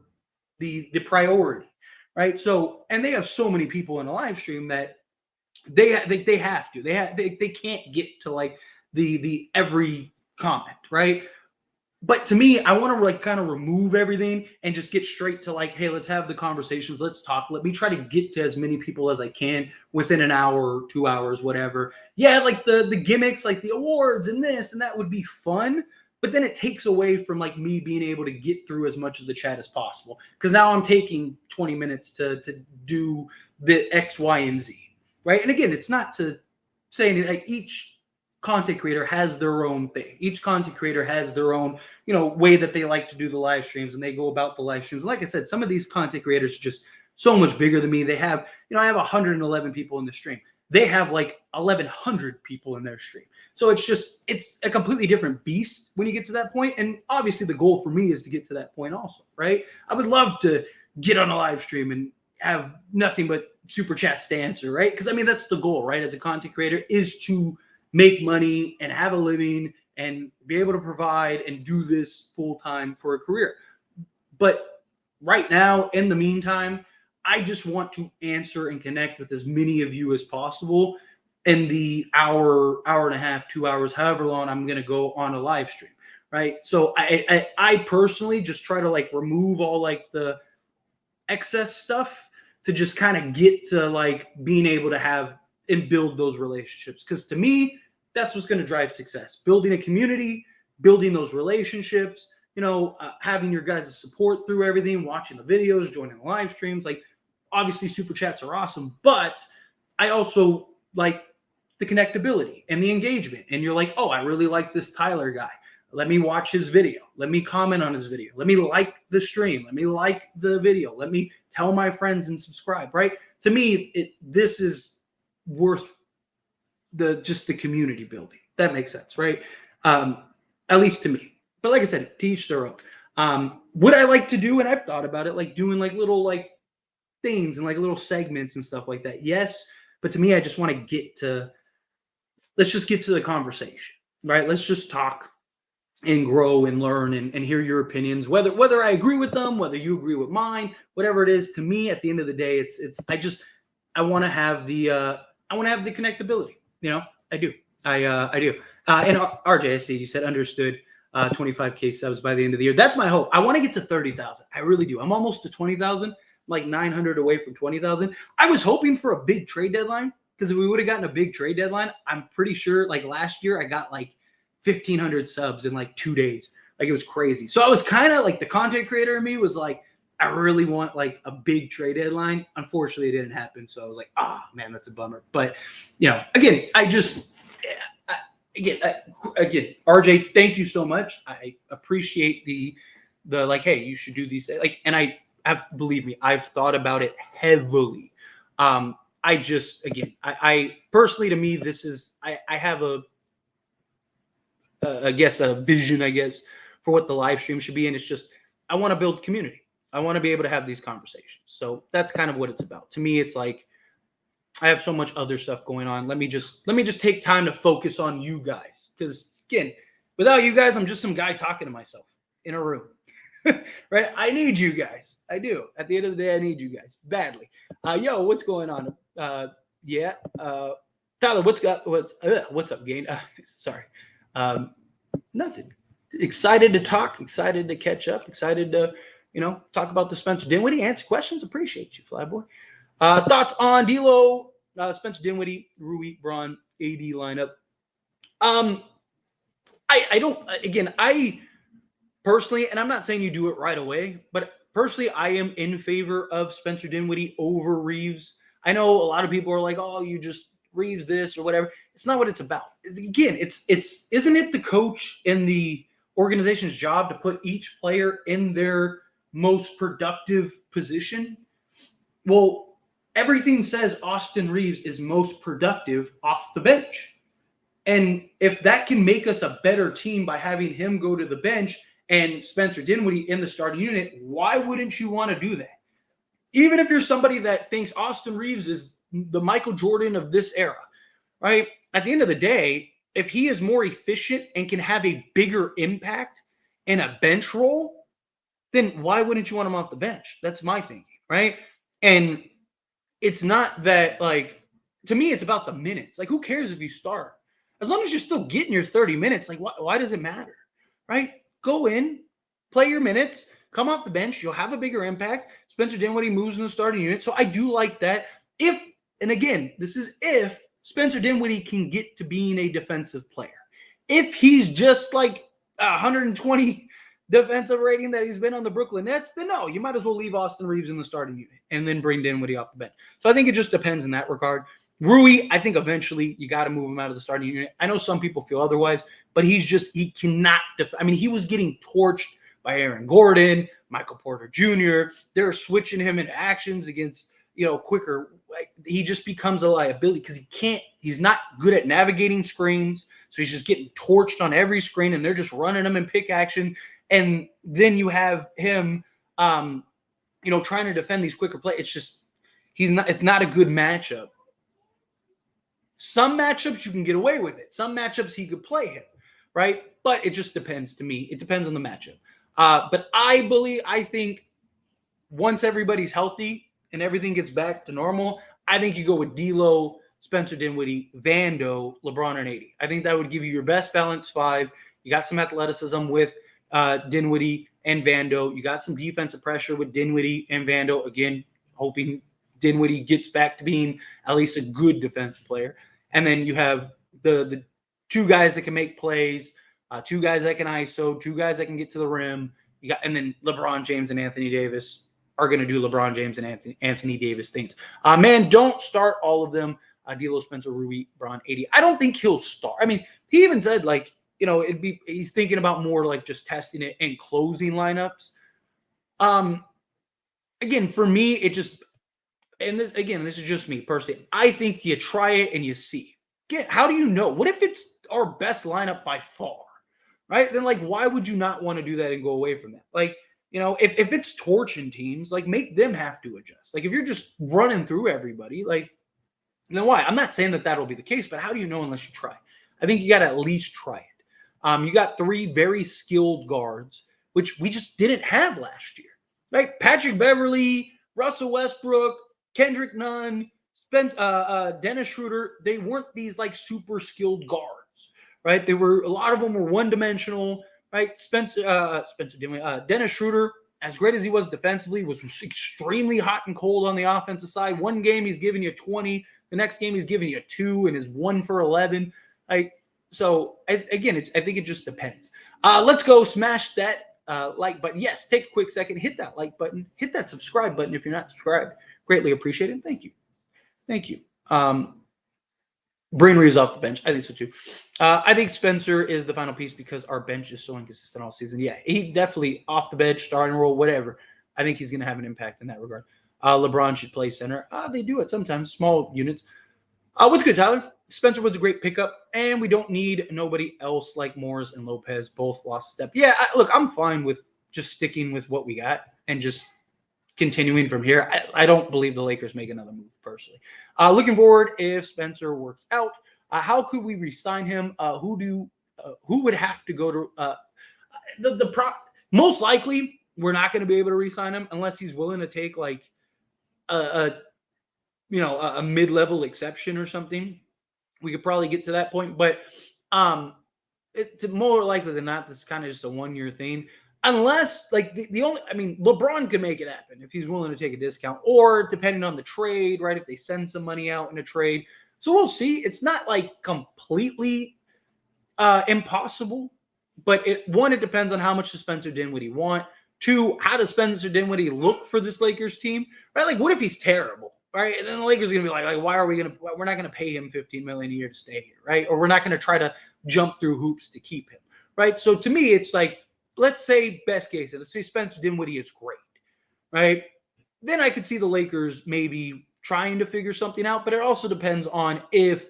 the priority, right? So, and they have so many people in a live stream that they have to. They can't get to like the every comment, right? But to me, I want to like kind of remove everything and just get straight to like, hey, let's have the conversations. Let's talk. Let me try to get to as many people as I can within an hour, 2 hours, whatever. Yeah, like the gimmicks, like the awards and this and that would be fun. But then it takes away from like me being able to get through as much of the chat as possible. Because now I'm taking 20 minutes to do the X, Y, and Z, right? And again, it's not to say anything. Like, each content creator has their own thing. Each content creator has their own, way that they like to do the live streams, and they go about the live streams. Like I said, some of these content creators are just so much bigger than me. They have, I have 111 people in the stream. They have like 1,100 people in their stream. So it's a completely different beast when you get to that point. And obviously the goal for me is to get to that point also, right? I would love to get on a live stream and have nothing but super chats to answer, right? Because I mean, that's the goal, right? As a content creator, is to make money and have a living and be able to provide and do this full time for a career. But right now, in the meantime, I just want to answer and connect with as many of you as possible in the hour and a half, 2 hours, however long I'm going to go on a live stream, right? So I personally just try to like remove all like the excess stuff to just kind of get to like being able to have and build those relationships. Because to me, that's what's going to drive success. Building a community, building those relationships, having your guys' support through everything, watching the videos, joining the live streams. Like, obviously, super chats are awesome, but I also like the connectability and the engagement. And you're like, oh, I really like this Tyler guy. Let me watch his video. Let me comment on his video. Let me like the stream. Let me like the video. Let me tell my friends and subscribe, right? To me, this is worth just the community building. That makes sense, right? At least to me. But like I said, to each their own. Would I like to do, and I've thought about it, like doing like little like things and like little segments and stuff like that. Yes. But to me, I just want to let's just get to the conversation, right? Let's just talk and grow and learn and hear your opinions, whether I agree with them, whether you agree with mine, whatever it is. To me, at the end of the day, I want to have the connectability. I do. I do. And RJ, I see you said understood. 25K subs by the end of the year. That's my hope. I want to get to 30,000. I really do. I'm almost to 20,000, like 900 away from 20,000. I was hoping for a big trade deadline, because if we would have gotten a big trade deadline, I'm pretty sure like last year I got like 1,500 subs in like 2 days. Like, it was crazy. So I was kind of like, the content creator in me was like, I really want like a big trade deadline. Unfortunately, it didn't happen. So I was like, man, that's a bummer. But, again, again, RJ, thank you so much. I appreciate the like, hey, you should do these. Like, and believe me, I've thought about it heavily. I personally, to me, this is, I have I guess a vision, for what the live stream should be. And it's just, I want to build community. I want to be able to have these conversations. So that's kind of what it's about. To me, it's like, I have so much other stuff going on. Let me just take time to focus on you guys. Because again, without you guys, I'm just some guy talking to myself in a room. Right? I need you guys. I do. At the end of the day, I need you guys badly. Yo, what's going on? Tyler, what's up, Gain? Sorry. Nothing. Excited to talk, excited to catch up, excited to, talk about the Spencer Dinwiddie, answer questions. Appreciate you, Flyboy. Thoughts on D'Lo, Spencer Dinwiddie, Rui, Braun, AD lineup. I personally, and I'm not saying you do it right away, but personally, I am in favor of Spencer Dinwiddie over Reeves. I know a lot of people are like, oh, you just Reeves this or whatever. It's not what it's about. Again, isn't it the coach and the organization's job to put each player in their most productive position? Well, everything says Austin Reeves is most productive off the bench. And if that can make us a better team by having him go to the bench and Spencer Dinwiddie in the starting unit, why wouldn't you want to do that? Even if you're somebody that thinks Austin Reeves is the Michael Jordan of this era, right? At the end of the day, if he is more efficient and can have a bigger impact in a bench role, then why wouldn't you want him off the bench? That's my thinking, right? And it's not that, like, to me, it's about the minutes. Like, who cares if you start? As long as you're still getting your 30 minutes, like, why does it matter, right? Go in, play your minutes, come off the bench. You'll have a bigger impact. Spencer Dinwiddie moves in the starting unit. So I do like that. And again, this is if Spencer Dinwiddie can get to being a defensive player. If he's just like 120 defensive rating that he's been on the Brooklyn Nets, then no, you might as well leave Austin Reeves in the starting unit and then bring Dinwiddie off the bench. So I think it just depends in that regard. Rui, I think eventually you got to move him out of the starting unit. I know some people feel otherwise, but he cannot he was getting torched by Aaron Gordon, Michael Porter Jr. They're switching him into actions against, quicker. Like, he just becomes a liability because he's not good at navigating screens. So he's just getting torched on every screen and they're just running him in pick action. And then you have him, trying to defend these quicker plays. It's not a good matchup. Some matchups you can get away with it. Some matchups he could play him, right? But it just depends to me. It depends on the matchup. But I think once everybody's healthy and everything gets back to normal, I think you go with D'Lo, Spencer Dinwiddie, Vando, LeBron, and AD. I think that would give you your best balanced five. You got some athleticism with Dinwiddie and Vando. You got some defensive pressure with Dinwiddie and Vando. Again, hoping Dinwiddie gets back to being at least a good defensive player. And then you have the two guys that can make plays, two guys that can ISO, two guys that can get to the rim. And then LeBron James and Anthony Davis are going to do LeBron James and Anthony Davis things. Man, don't start all of them. D'Lo, Spencer, Rui, Bron, 80. I don't think he'll start. I mean, he even said, like, he's thinking about more like just testing it and closing lineups. Again, for me, this is just me personally. I think you try it and you see. How do you know? What if it's our best lineup by far, right? Then, like, why would you not want to do that and go away from that? Like, if it's torching teams, like, make them have to adjust. Like, if you're just running through everybody, like, then why? I'm not saying that that'll be the case, but how do you know unless you try? I think you got to at least try it. You got three very skilled guards, which we just didn't have last year, right? Patrick Beverley, Russell Westbrook, Kendrick Nunn, Dennis Schroeder. They weren't these like super skilled guards, right? A lot of them were one-dimensional, right? Dennis Schroeder, as great as he was defensively, was extremely hot and cold on the offensive side. One game he's giving you 20. The next game he's giving you 2 and is 1 for 11. I think it just depends. Let's go smash that like button. Yes, take a quick second, hit that like button, hit that subscribe button if you're not subscribed. Greatly appreciated. Thank you. Brain Reeves off the bench. I think so too. I think Spencer is the final piece because our bench is so inconsistent all season. Yeah, he definitely off the bench, starting role, whatever. I think he's going to have an impact in that regard. LeBron should play center. They do it sometimes, small units. What's good, Tyler? Spencer was a great pickup, and we don't need nobody else like Morris and Lopez. Both lost a step. Yeah, look, I'm fine with just sticking with what we got and just continuing from here. I don't believe the Lakers make another move, personally. Looking forward, if Spencer works out, how could we re-sign him? Who would have to go to most likely, we're not going to be able to re-sign him unless he's willing to take like a mid-level exception or something. We could probably get to that point, but it's more likely than not, this is kind of just a one-year thing. Unless, like, LeBron could make it happen if he's willing to take a discount, or depending on the trade, right? If they send some money out in a trade. So we'll see. It's not like completely impossible, but it depends on how much does Spencer Dinwiddie want. 2, how does Spencer Dinwiddie look for this Lakers team, right? Like, what if he's terrible, right? And then the Lakers are going to be like, we're not going to pay him $15 million a year to stay here, right? Or we're not going to try to jump through hoops to keep him, right? So to me, it's like, let's say best case, let's say Spencer Dinwiddie is great, right? Then I could see the Lakers maybe trying to figure something out, but it also depends on if,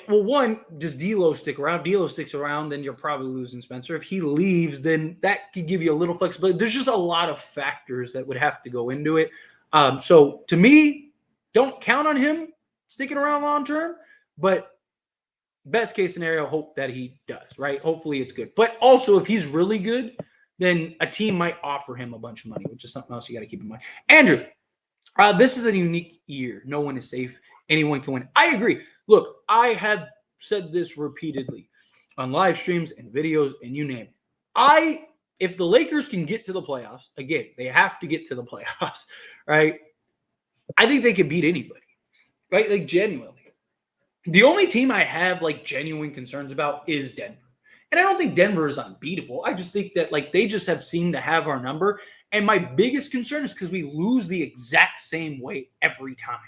one, does D'Lo stick around? D'Lo sticks around, then you're probably losing Spencer. If he leaves, then that could give you a little flexibility. There's just a lot of factors that would have to go into it. So to me, don't count on him sticking around long term, but best case scenario, hope that he does, right? Hopefully it's good. But also, if he's really good, then a team might offer him a bunch of money, which is something else you got to keep in mind. Andrew, this is a unique year. No one is safe. Anyone can win. I agree. Look, I have said this repeatedly on live streams and videos, and you name it. If the Lakers can get to the playoffs, again, they have to get to the playoffs, right? I think they can beat anybody, right? Like, genuinely. The only team I have like genuine concerns about is Denver. And I don't think Denver is unbeatable. I just think that like they just have seemed to have our number. And my biggest concern is because we lose the exact same way every time.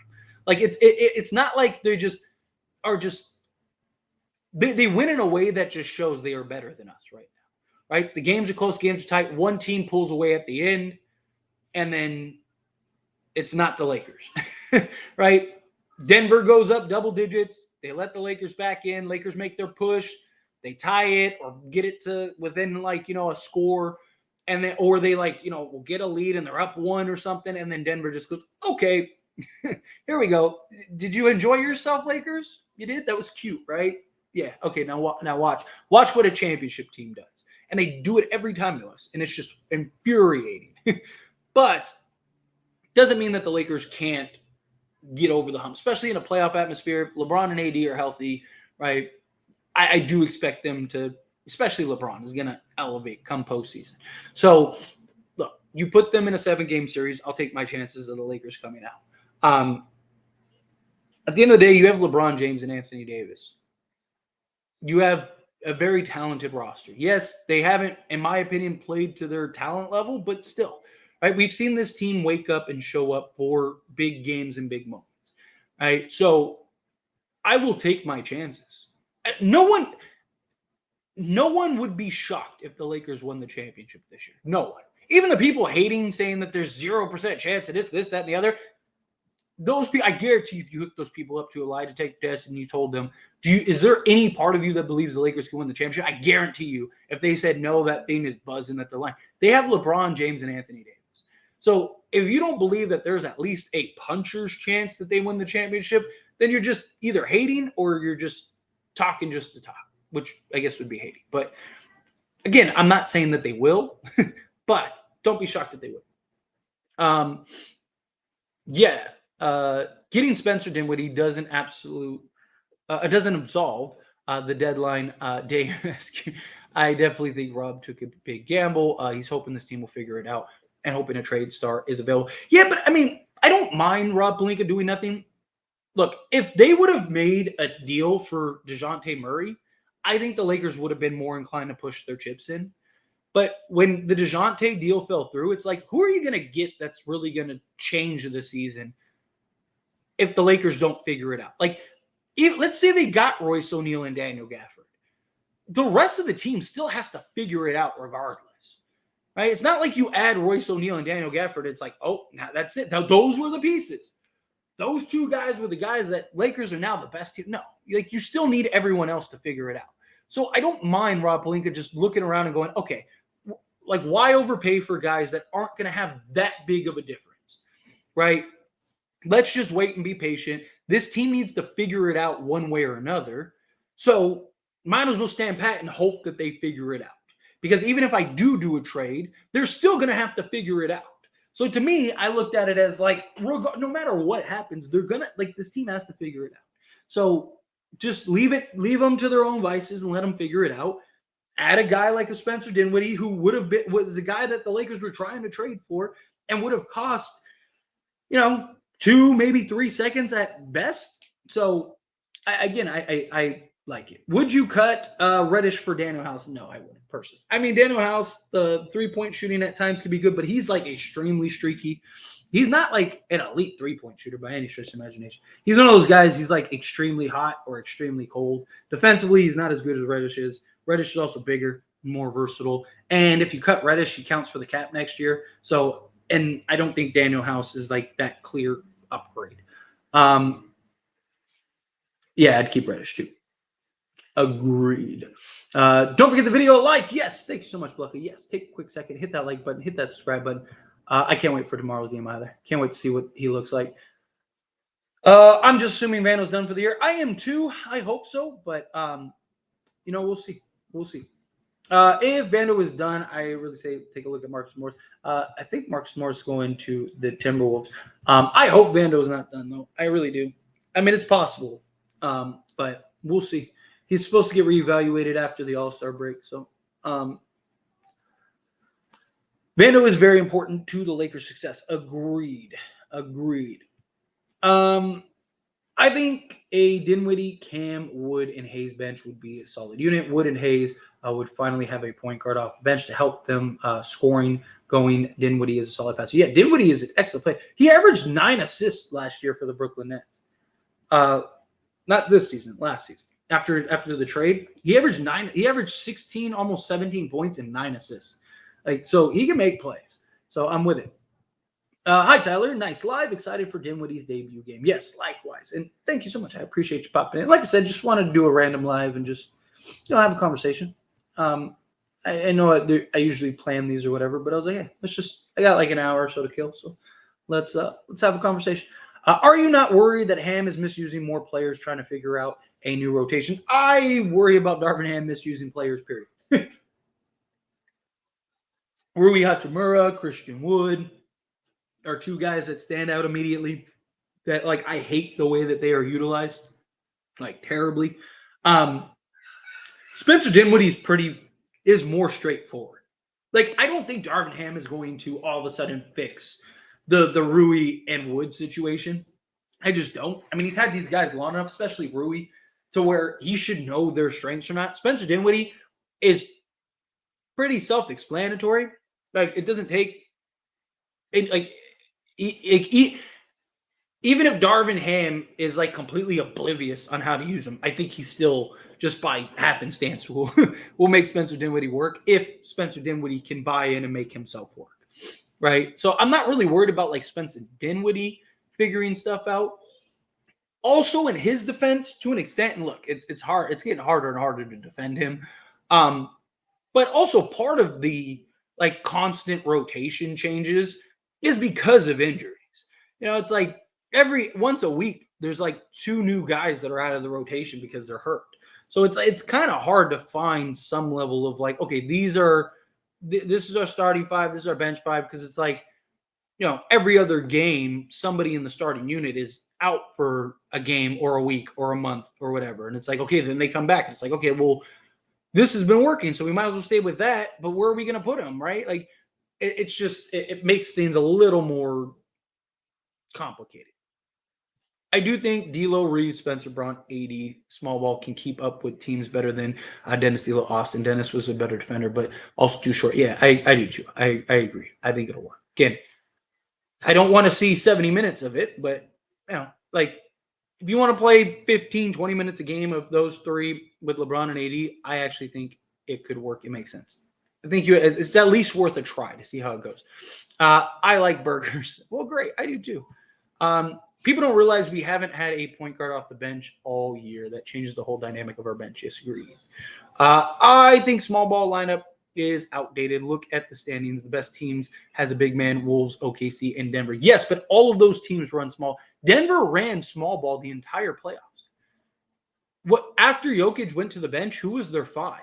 Like it's not like they just are they win in a way that just shows they are better than us right now. Right? The games are close, games are tight. One team pulls away at the end, and then it's not the Lakers. Right? Denver goes up double digits. They let the Lakers back in. Lakers make their push. They tie it or get it to within a score. And then, or they will get a lead and they're up 1 or something. And then Denver just goes, okay, here we go. Did you enjoy yourself, Lakers? You did? That was cute, right? Yeah. Okay. Now watch what a championship team does. And they do it every time to us. And it's just infuriating. But doesn't mean that the Lakers can't get over the hump, especially in a playoff atmosphere. If LeBron and AD are healthy, right? I do expect them to, especially LeBron, is going to elevate come postseason. So, look, you put them in a 7-game series, I'll take my chances of the Lakers coming out. At the end of the day, you have LeBron James and Anthony Davis. You have a very talented roster. Yes, they haven't, in my opinion, played to their talent level, but still, right? We've seen this team wake up and show up for big games and big moments, right? So I will take my chances. No one would be shocked if the Lakers won the championship this year. No one. Even the people hating, saying that there's 0% chance that it's this, that, and the other. Those people, I guarantee you, if you hook those people up to a lie detector test and you told them, is there any part of you that believes the Lakers can win the championship? I guarantee you, if they said no, that thing is buzzing that they're lying. They have LeBron James and Anthony Davis. So if you don't believe that there's at least a puncher's chance that they win the championship, then you're just either hating or you're just talking just to talk, which I guess would be hating. But again, I'm not saying that they will, but don't be shocked that they will. Getting Spencer Dinwiddie doesn't absolve the deadline day rescue. I definitely think Rob took a big gamble. He's hoping this team will figure it out and hoping a trade star is available. Yeah, but I mean, I don't mind Rob Pelinka doing nothing. Look, if they would have made a deal for DeJounte Murray, I think the Lakers would have been more inclined to push their chips in. But when the DeJounte deal fell through, it's like, who are you going to get that's really going to change the season if the Lakers don't figure it out? Like, let's say they got Royce O'Neal and Daniel Gafford. The rest of the team still has to figure it out regardless, right? It's not like you add Royce O'Neal and Daniel Gafford. It's like, oh, now that's it. Now, those were the pieces. Those two guys were the guys that Lakers are now the best team. No, like you still need everyone else to figure it out. So I don't mind Rob Pelinka just looking around and going, okay, like why overpay for guys that aren't going to have that big of a difference, right? Let's just wait and be patient. This team needs to figure it out one way or another. So might as well stand pat and hope that they figure it out. Because even if I do a trade, they're still going to have to figure it out. So to me, I looked at it as like, no matter what happens, they're going to, like, this team has to figure it out. So just leave them to their own vices and let them figure it out. Add a guy like a Spencer Dinwiddie, who was the guy that the Lakers were trying to trade for and would have cost, 2, maybe 3 seconds at best. So I like it. Would you cut Reddish for Daniel House? No, I wouldn't personally. I mean, Daniel House, the 3-point shooting at times could be good, but he's like extremely streaky. He's not like an elite 3-point shooter by any stretch of imagination. He's one of those guys, he's like extremely hot or extremely cold. Defensively, he's not as good as Reddish is. Reddish is also bigger, more versatile. And if you cut Reddish, he counts for the cap next year. So, and I don't think Daniel House is like that clear upgrade. Yeah, I'd keep Reddish too. Agreed. Don't forget the video like. Yes, thank you so much, Bluffy. Yes, take a quick second, hit that like button, hit that subscribe button. I can't wait for tomorrow's game either. Can't wait to see what he looks like. I'm just assuming Vando's done for the year. I am too. I hope so, but we'll see. We'll see. If Vando is done, I really say take a look at Marcus Morris. I think Marcus Morris is going to the Timberwolves. I hope Vando is not done, though. I really do. I mean, it's possible, but we'll see. He's supposed to get reevaluated after the All-Star break. So Vando is very important to the Lakers' success. Agreed. I think a Dinwiddie, Cam, Wood, and Hayes bench would be a solid unit. Wood and Hayes would finally have a point guard off the bench to help them scoring going. Dinwiddie is a solid passer. Yeah, Dinwiddie is an excellent player. He averaged 9 assists last year for the Brooklyn Nets. Not this season, last season. After the trade, he averaged 9. He averaged 16, almost 17 points and 9 assists. So he can make plays. So I'm with it. Hi, Tyler. Nice live. Excited for Dinwiddie's debut game. Yes, likewise. And thank you so much. I appreciate you popping in. Like I said, just wanted to do a random live and just, have a conversation. I know I usually plan these or whatever, but I was like, hey, I got like an hour or so to kill. So let's have a conversation. Are you not worried that Ham is misusing more players trying to figure out a new rotation? I worry about Darvin Ham misusing players, period. Rui Hachimura, Christian Wood are two guys that stand out immediately that I hate the way that they are utilized, terribly. Spencer Dinwiddie is more straightforward. Like, I don't think Darvin Ham is going to all of a sudden fix the Rui and Wood situation. I just don't. I mean, he's had these guys long enough, especially Rui, to where he should know their strengths or not. Spencer Dinwiddie is pretty self-explanatory. Like, it doesn't take it, like even if Darvin Ham is like completely oblivious on how to use them, I think he still just by happenstance will make Spencer Dinwiddie work if Spencer Dinwiddie can buy in and make himself work. Right. So I'm not really worried about like Spencer Dinwiddie figuring stuff out. Also, in his defense, to an extent, and look, it's hard, it's getting harder and harder to defend him. But also part of the like constant rotation changes is because of injuries. You know, it's like every once a week, there's like 2 new guys that are out of the rotation because they're hurt. So it's kind of hard to find some level of like, okay, this is our starting 5, this is our bench 5, because it's like, you know, every other game, somebody in the starting unit is out for a game or a week or a month or whatever. And it's like, okay, then they come back. And it's like, okay, well, this has been working, so we might as well stay with that. But where are we going to put them, right? Like, it's just, it makes things a little more complicated. I do think D'Lo, Reeves, Spencer Brown, AD, small ball can keep up with teams better than Dennis D'Lo, Austin. Dennis was a better defender, but also too short. Yeah, I do too. I agree. I think it'll work. Again, I don't want to see 70 minutes of it, but, you know, like, if you want to play 15, 20 minutes a game of those 3 with LeBron and AD, I actually think it could work. It makes sense. I think it's at least worth a try to see how it goes. I like burgers. Well, great. I do too. People don't realize we haven't had a point guard off the bench all year. That changes the whole dynamic of our bench. Yes, agreed. I think small ball lineup is outdated. Look at the standings. The best teams has a big man, Wolves, OKC, and Denver. Yes, but all of those teams run small. Denver ran small ball the entire playoffs. After Jokic went to the bench, who was their 5?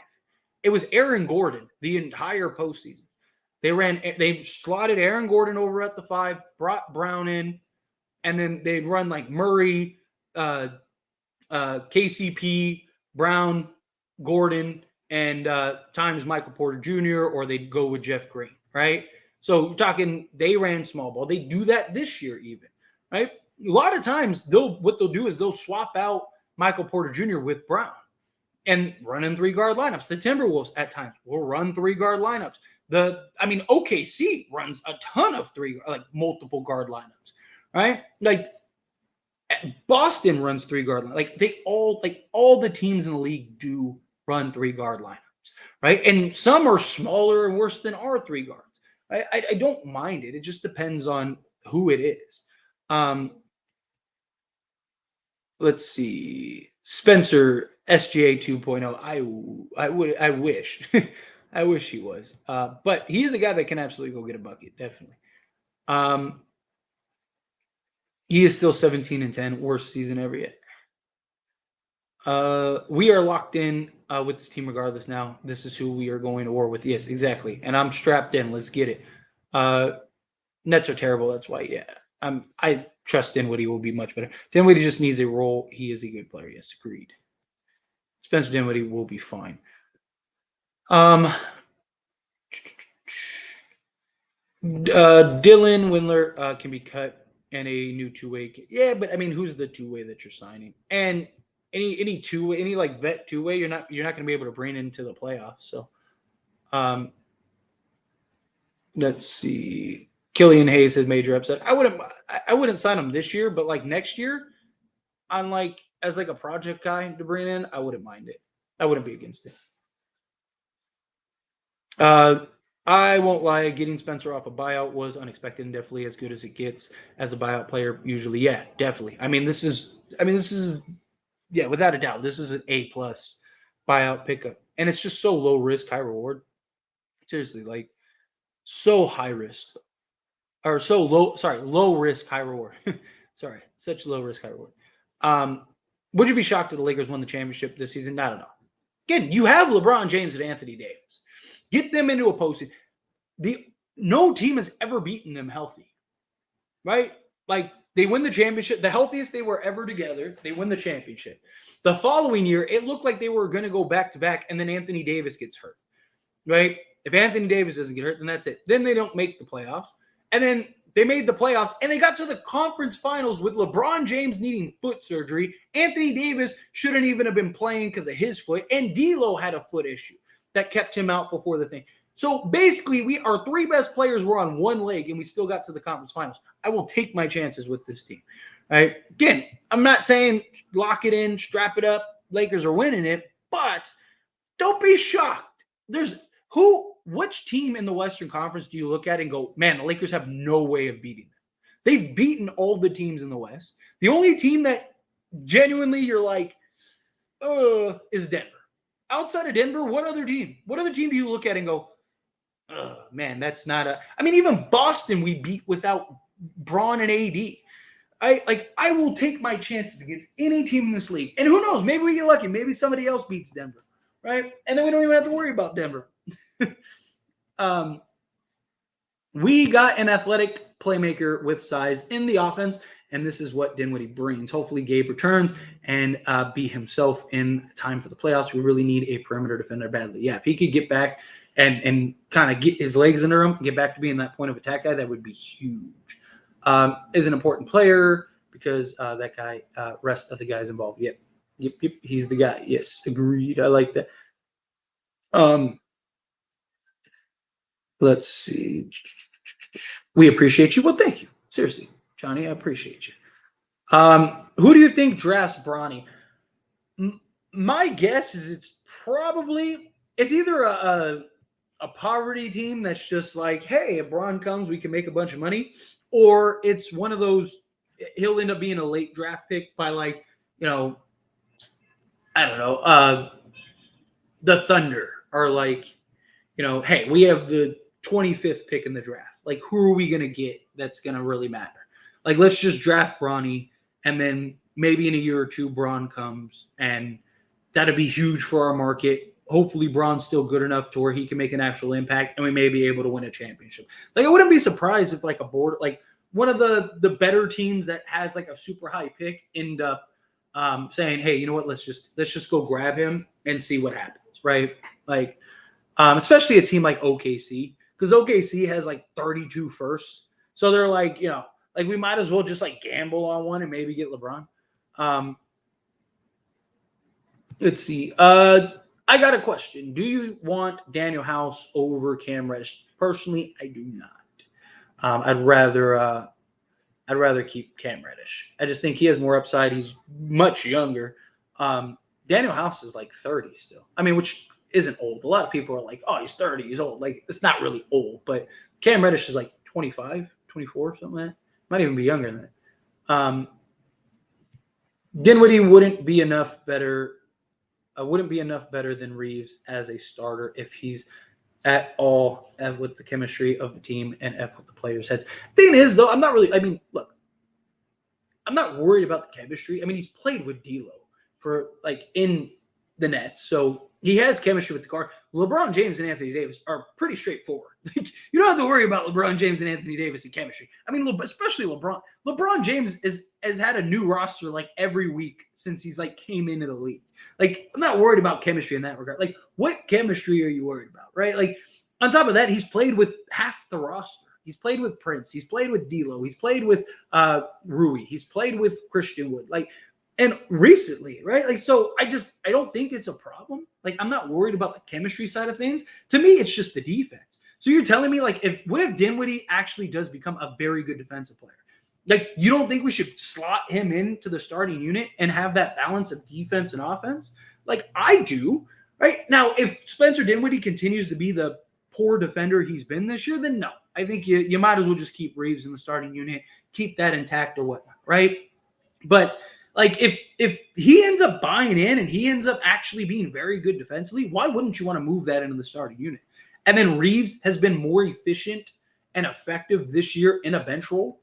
It was Aaron Gordon the entire postseason. They slotted Aaron Gordon over at the 5, brought Brown in, and then they'd run like Murray, KCP, Brown, Gordon, and times Michael Porter Jr., or they'd go with Jeff Green, right? So we're talking, they ran small ball. They do that this year even, right? A lot of times, what they'll do is they'll swap out Michael Porter Jr. with Brown and run in 3-guard lineups. The Timberwolves at times will run 3-guard lineups. OKC runs a ton of multiple guard lineups, right? Like, Boston runs 3-guard lineups. All the teams in the league do run 3-guard lineups, right? And some are smaller and worse than our 3 guards. I don't mind it. It just depends on who it is. Let's see. Spencer, SGA 2.0. I wish. I wish he was. But he is a guy that can absolutely go get a bucket, definitely. He is still 17-10, worst season ever yet. We are locked in with this team regardless now. This is who we are going to war with. Yes, exactly. And I'm strapped in. Let's get it. Nets are terrible. That's why, yeah. I trust Dinwiddie will be much better. Dinwiddie just needs a role. He is a good player. Yes, agreed. Spencer Dinwiddie will be fine. Dylan Windler can be cut and a new 2-way. Yeah, but I mean, who's the 2-way that you're signing? And any 2-way, any like vet 2-way, you're not going to be able to bring into the playoffs. So, let's see. Killian Hayes has major upset. I wouldn't sign him this year, but like next year, on like as like a project guy to bring in, I wouldn't mind it. I wouldn't be against it. I won't lie, getting Spencer off a buyout was unexpected and definitely as good as it gets as a buyout player usually. Yeah, definitely. This is yeah, without a doubt, this is an A+ buyout pickup. And it's just so low risk, high reward. Seriously, like so high risk. Or so low risk, high reward. Sorry, such low risk, high reward. Would you be shocked if the Lakers won the championship this season? Not at all. Again, you have LeBron James and Anthony Davis. Get them into a postseason. No team has ever beaten them healthy, right? Like They win the championship, the healthiest they were ever together. They win the championship. The following year, it looked like they were going to go back to back, and then Anthony Davis gets hurt, right? If Anthony Davis doesn't get hurt, then that's it. Then they don't make the playoffs. And then they made the playoffs, and they got to the conference finals with LeBron James needing foot surgery. Anthony Davis shouldn't even have been playing because of his foot, and D'Lo had a foot issue that kept him out before the thing. So basically, our three best players were on one leg, and we still got to the conference finals. I will take my chances with this team. All right. Again, I'm not saying lock it in, strap it up, Lakers are winning it, but don't be shocked. Which team in the Western Conference do you look at and go, man, the Lakers have no way of beating them? They've beaten all the teams in the West. The only team that genuinely you're like, is Denver. Outside of Denver, what other team? What other team do you look at and go, man, that's not a. I mean, even Boston we beat without Braun and AD. I will take my chances against any team in this league. And who knows? Maybe we get lucky. Maybe somebody else beats Denver, right? And then we don't even have to worry about Denver. We got an athletic playmaker with size in the offense, and this is what Dinwiddie brings. Hopefully Gabe returns and be himself in time for the playoffs. We really need a perimeter defender badly. Yeah, if he could get back and kind of get his legs under him, get back to being that point of attack guy, that would be huge. Is an important player because that guy, rest of the guys involved. Yep, he's the guy. Yes, agreed. I like that. Let's see. We appreciate you. Well, thank you. Seriously, Johnny, I appreciate you. Who do you think drafts Bronny? My guess is it's either a poverty team that's just like, hey, if Bron comes, we can make a bunch of money, or it's one of those. He'll end up being a late draft pick by I don't know, the Thunder, or hey, we have the 25th pick in the draft. Like, who are we going to get that's going to really matter? Like, let's just draft Bronny, and then maybe in a year or two, Bron comes, and that'd be huge for our market. Hopefully, Bron's still good enough to where he can make an actual impact, and we may be able to win a championship. I wouldn't be surprised if one of the better teams that has a super high pick end up saying, hey, you know what? Let's just go grab him and see what happens, right? Especially a team like OKC, because OKC has 32 firsts. So they're we might as well just gamble on one and maybe get LeBron. Let's see. I got a question. Do you want Daniel House over Cam Reddish? Personally, I do not. I'd rather keep Cam Reddish. I just think he has more upside. He's much younger. Daniel House is 30 still. I mean, which isn't old. A lot of people are like, oh, he's 30, he's old. It's not really old, but Cam Reddish is 25, 24, something like that. Might even be younger than that. Dinwiddie wouldn't be enough better than Reeves as a starter if he's at all F with the chemistry of the team and F with the players' heads. Thing is, though, I'm not worried about the chemistry. I mean, he's played with D'Lo for in the Nets, so he has chemistry with the guard. LeBron James and Anthony Davis are pretty straightforward. You don't have to worry about LeBron James and Anthony Davis in chemistry. I mean, especially LeBron. LeBron James has had a new roster every week since he's came into the league. I'm not worried about chemistry in that regard. What chemistry are you worried about, right? On top of that, he's played with half the roster. He's played with Prince. He's played with D'Lo. He's played with Rui. He's played with Christian Wood. And recently, right? So I don't think it's a problem. I'm not worried about the chemistry side of things. To me, it's just the defense. So you're telling me what if Dinwiddie actually does become a very good defensive player? You don't think we should slot him into the starting unit and have that balance of defense and offense? I do, right? Now, if Spencer Dinwiddie continues to be the poor defender he's been this year, then no. I think you might as well just keep Reeves in the starting unit, keep that intact or whatnot, right? But if he ends up buying in and he ends up actually being very good defensively, why wouldn't you want to move that into the starting unit? And then Reeves has been more efficient and effective this year in a bench role.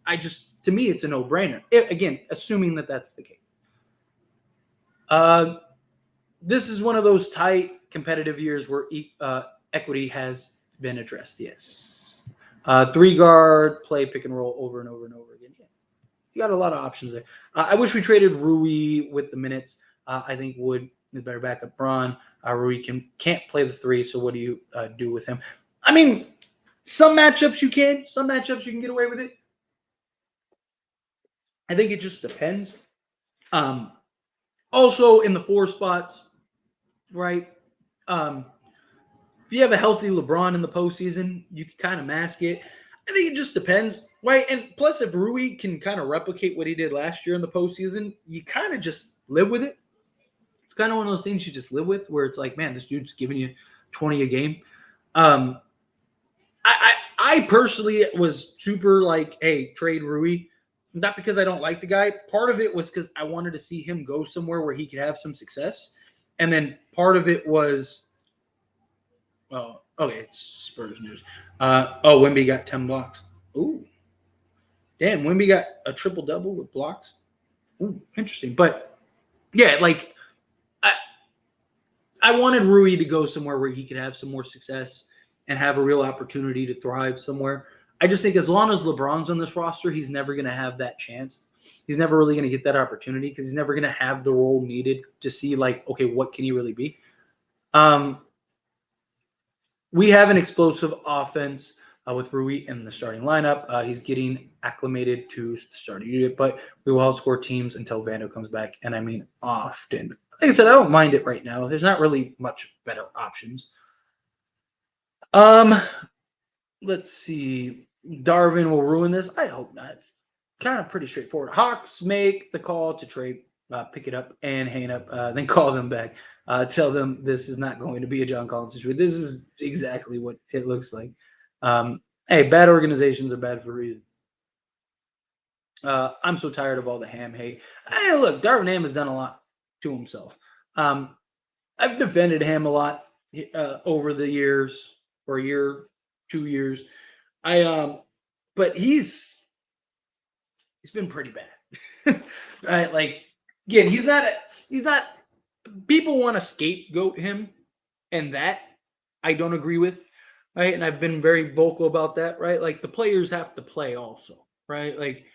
To me, it's a no-brainer. Again, assuming that that's the case. This is one of those tight, competitive years where equity has been addressed. Yes. 3-guard, play pick and roll over and over and over again. Yeah. you got a lot of options there. I wish we traded Rui with the minutes. I think Wood is better backup. Braun, Rui can't play the 3, so what do you do with him? I mean, some matchups you can. Some matchups you can get away with it. I think it just depends. Also, in the 4 spots, right? If you have a healthy LeBron in the postseason, you can kind of mask it. I think it just depends, right? And plus, if Rui can kind of replicate what he did last year in the postseason, you kind of just live with it. It's kind of one of those things you just live with, where it's like, man, this dude's giving you 20 a game. I personally was super like, hey, trade Rui. Not because I don't like the guy. Part of it was because I wanted to see him go somewhere where he could have some success. And then part of it was, oh, okay, it's Spurs news. Wemby got 10 blocks. Ooh. Damn, Wemby got a triple-double with blocks. Ooh, interesting. But, yeah, like, I wanted Rui to go somewhere where he could have some more success and have a real opportunity to thrive somewhere. I just think as long as LeBron's on this roster, he's never going to have that chance. He's never really going to get that opportunity because he's never going to have the role needed to see, like, okay, what can he really be? We have an explosive offense with Rui in the starting lineup. He's getting acclimated to the starting unit, but we will outscore teams until Vando comes back. And I mean, often. Like I said, I don't mind it right now. There's not really much better options. Let's see. Darvin will ruin this. I hope not. It's kind of pretty straightforward. Hawks make the call to trade, pick it up and hang up, then call them back. Tell them this is not going to be a John Collins situation. This is exactly what it looks like. Hey, bad organizations are bad for a reason. I'm so tired of all the Ham hate. Hey, look, Darvin Ham has done a lot to himself. I've defended Ham a lot over the years, for a year, 2 years. But he's been pretty bad. Right? Like, again, he's not people want to scapegoat him, and that I don't agree with, right? And I've been very vocal about that, right? Like, the players have to play also, right? Like,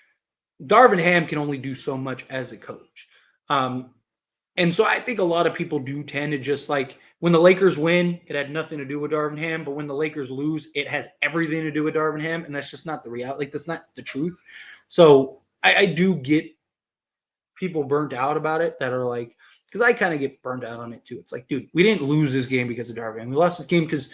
Darvin Ham can only do so much as a coach. And so I think a lot of people do tend to just, like, when the Lakers win, it had nothing to do with Darvin Ham, but when the Lakers lose, it has everything to do with Darvin Ham, and that's just not the reality. Like, that's not the truth. So I do get people burnt out about it that are like, because I kind of get burned out on it too. It's like, dude, we didn't lose this game because of Darvin Ham. We lost this game because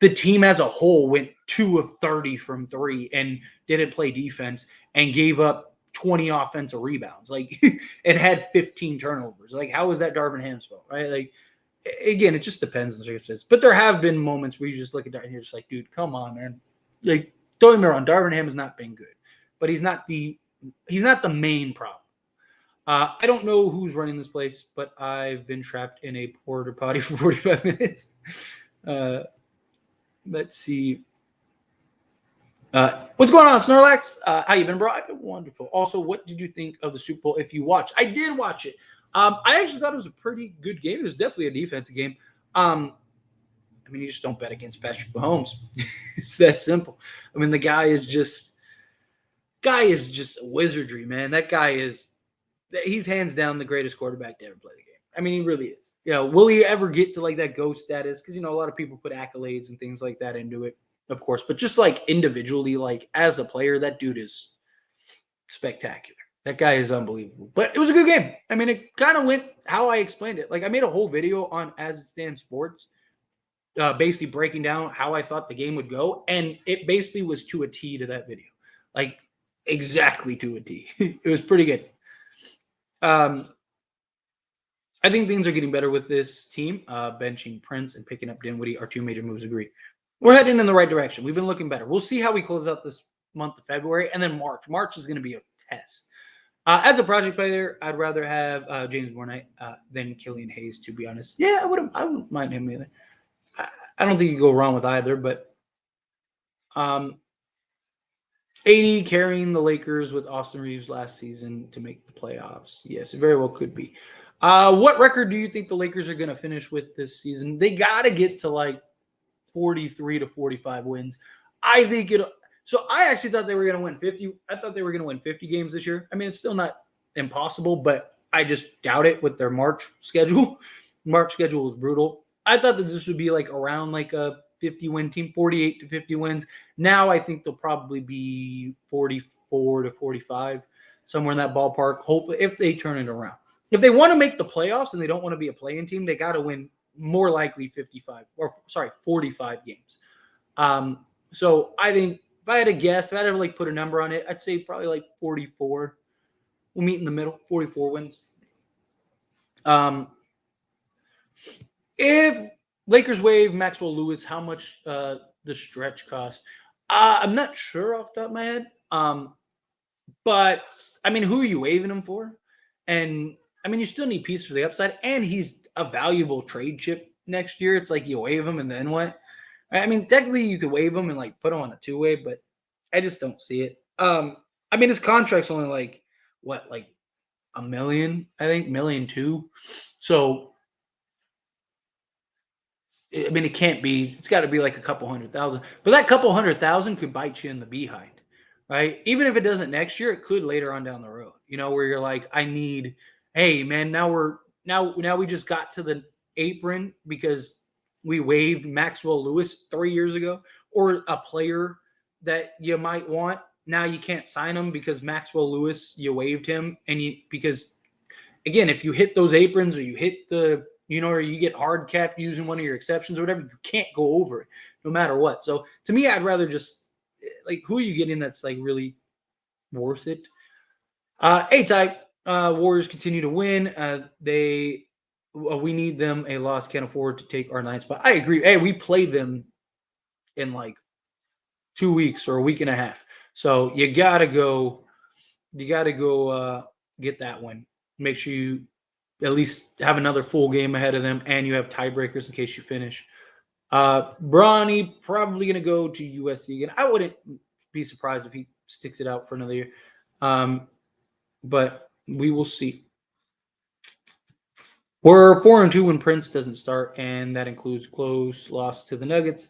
the team as a whole went 2 of 30 from 3 and didn't play defense and gave up 20 offensive rebounds, like, and had 15 turnovers. Like, how is that Darvin Ham's fault, right? Like, again, it just depends on the circumstances. But there have been moments where you just look at that and you're just like, dude, come on, man. Like, don't get me wrong, Darvin Ham has not been good, but he's not the main problem. I don't know who's running this place, but I've been trapped in a porta potty for 45 minutes. Let's see. What's going on, Snorlax? How you been, bro? I've been wonderful. Also, what did you think of the Super Bowl if you watched? I did watch it. I actually thought it was a pretty good game. It was definitely a defensive game. I mean, you just don't bet against Patrick Mahomes. It's that simple. I mean, the guy is just wizardry, man. That guy he's hands down the greatest quarterback to ever play the game. I mean, he really is. You know, will he ever get to like that GOAT status? Because, you know, a lot of people put accolades and things like that into it, of course. But just like individually, like as a player, that dude is spectacular. That guy is unbelievable. But it was a good game. I mean, it kind of went how I explained it. Like, I made a whole video on As It Stands Sports, basically breaking down how I thought the game would go. And it basically was to a T to that video. Like, exactly to a T. It was pretty good. I think things are getting better with this team. Benching Prince and picking up Dinwiddie are 2 major moves. Agree. We're heading in the right direction. We've been looking better. We'll see how we close out this month of February, and then March. March is going to be a test. As a project player, I'd rather have James Bournight than Killian Hayes, to be honest. Yeah, I wouldn't mind him either. I don't think you go wrong with either, but AD carrying the Lakers with Austin Reeves last season to make the playoffs. Yes, it very well could be. What record do you think the Lakers are going to finish with this season? They got to get to like 43 to 45 wins. I think So I actually thought they were going to win 50. I thought they were going to win 50 games this year. I mean, it's still not impossible, but I just doubt it with their March schedule. March schedule was brutal. I thought that this would be like around like a 50 win team, 48 to 50 wins. Now I think they'll probably be 44 to 45, somewhere in that ballpark. Hopefully, if they turn it around. If they want to make the playoffs and they don't want to be a play-in team, they got to win more likely 45 games. So I think if I had to guess, if I had to like put a number on it, I'd say probably like 44. We'll meet in the middle, 44 wins. If Lakers waive Maxwell Lewis, how much the stretch cost? I'm not sure off the top of my head. But I mean, who are you waiving him for? And I mean, you still need pieces for the upside, and he's a valuable trade chip next year. It's like you waive him and then what? I mean, technically you could waive him and like put him on a two-way, but I just don't see it. I mean, his contract's only like what, like $1 million, I think, $1.2 million. So I mean, it can't be. It's got to be like a couple $100,000. But that couple $100,000 could bite you in the behind, right? Even if it doesn't next year, it could later on down the road. You know, where you're like, I need. Hey, man, now we just got to the apron because we waived Maxwell Lewis 3 years ago, or a player that you might want. Now you can't sign him because Maxwell Lewis, you waived him, because again, if you hit those aprons or you hit the, or you get hard capped using one of your exceptions or whatever, you can't go over it no matter what. So to me, I'd rather just like, who are you getting that's like really worth it? A-type, Warriors continue to win. We need them. A loss can't afford to take our ninth spot. I agree. Hey, we played them in like 2 weeks or a week and a half. So you gotta go get that one. Make sure you at least have another full game ahead of them, and you have tiebreakers in case you finish. Bronny probably going to go to USC again. I wouldn't be surprised if he sticks it out for another year. But we will see. We're 4-2 when Prince doesn't start, and that includes close loss to the Nuggets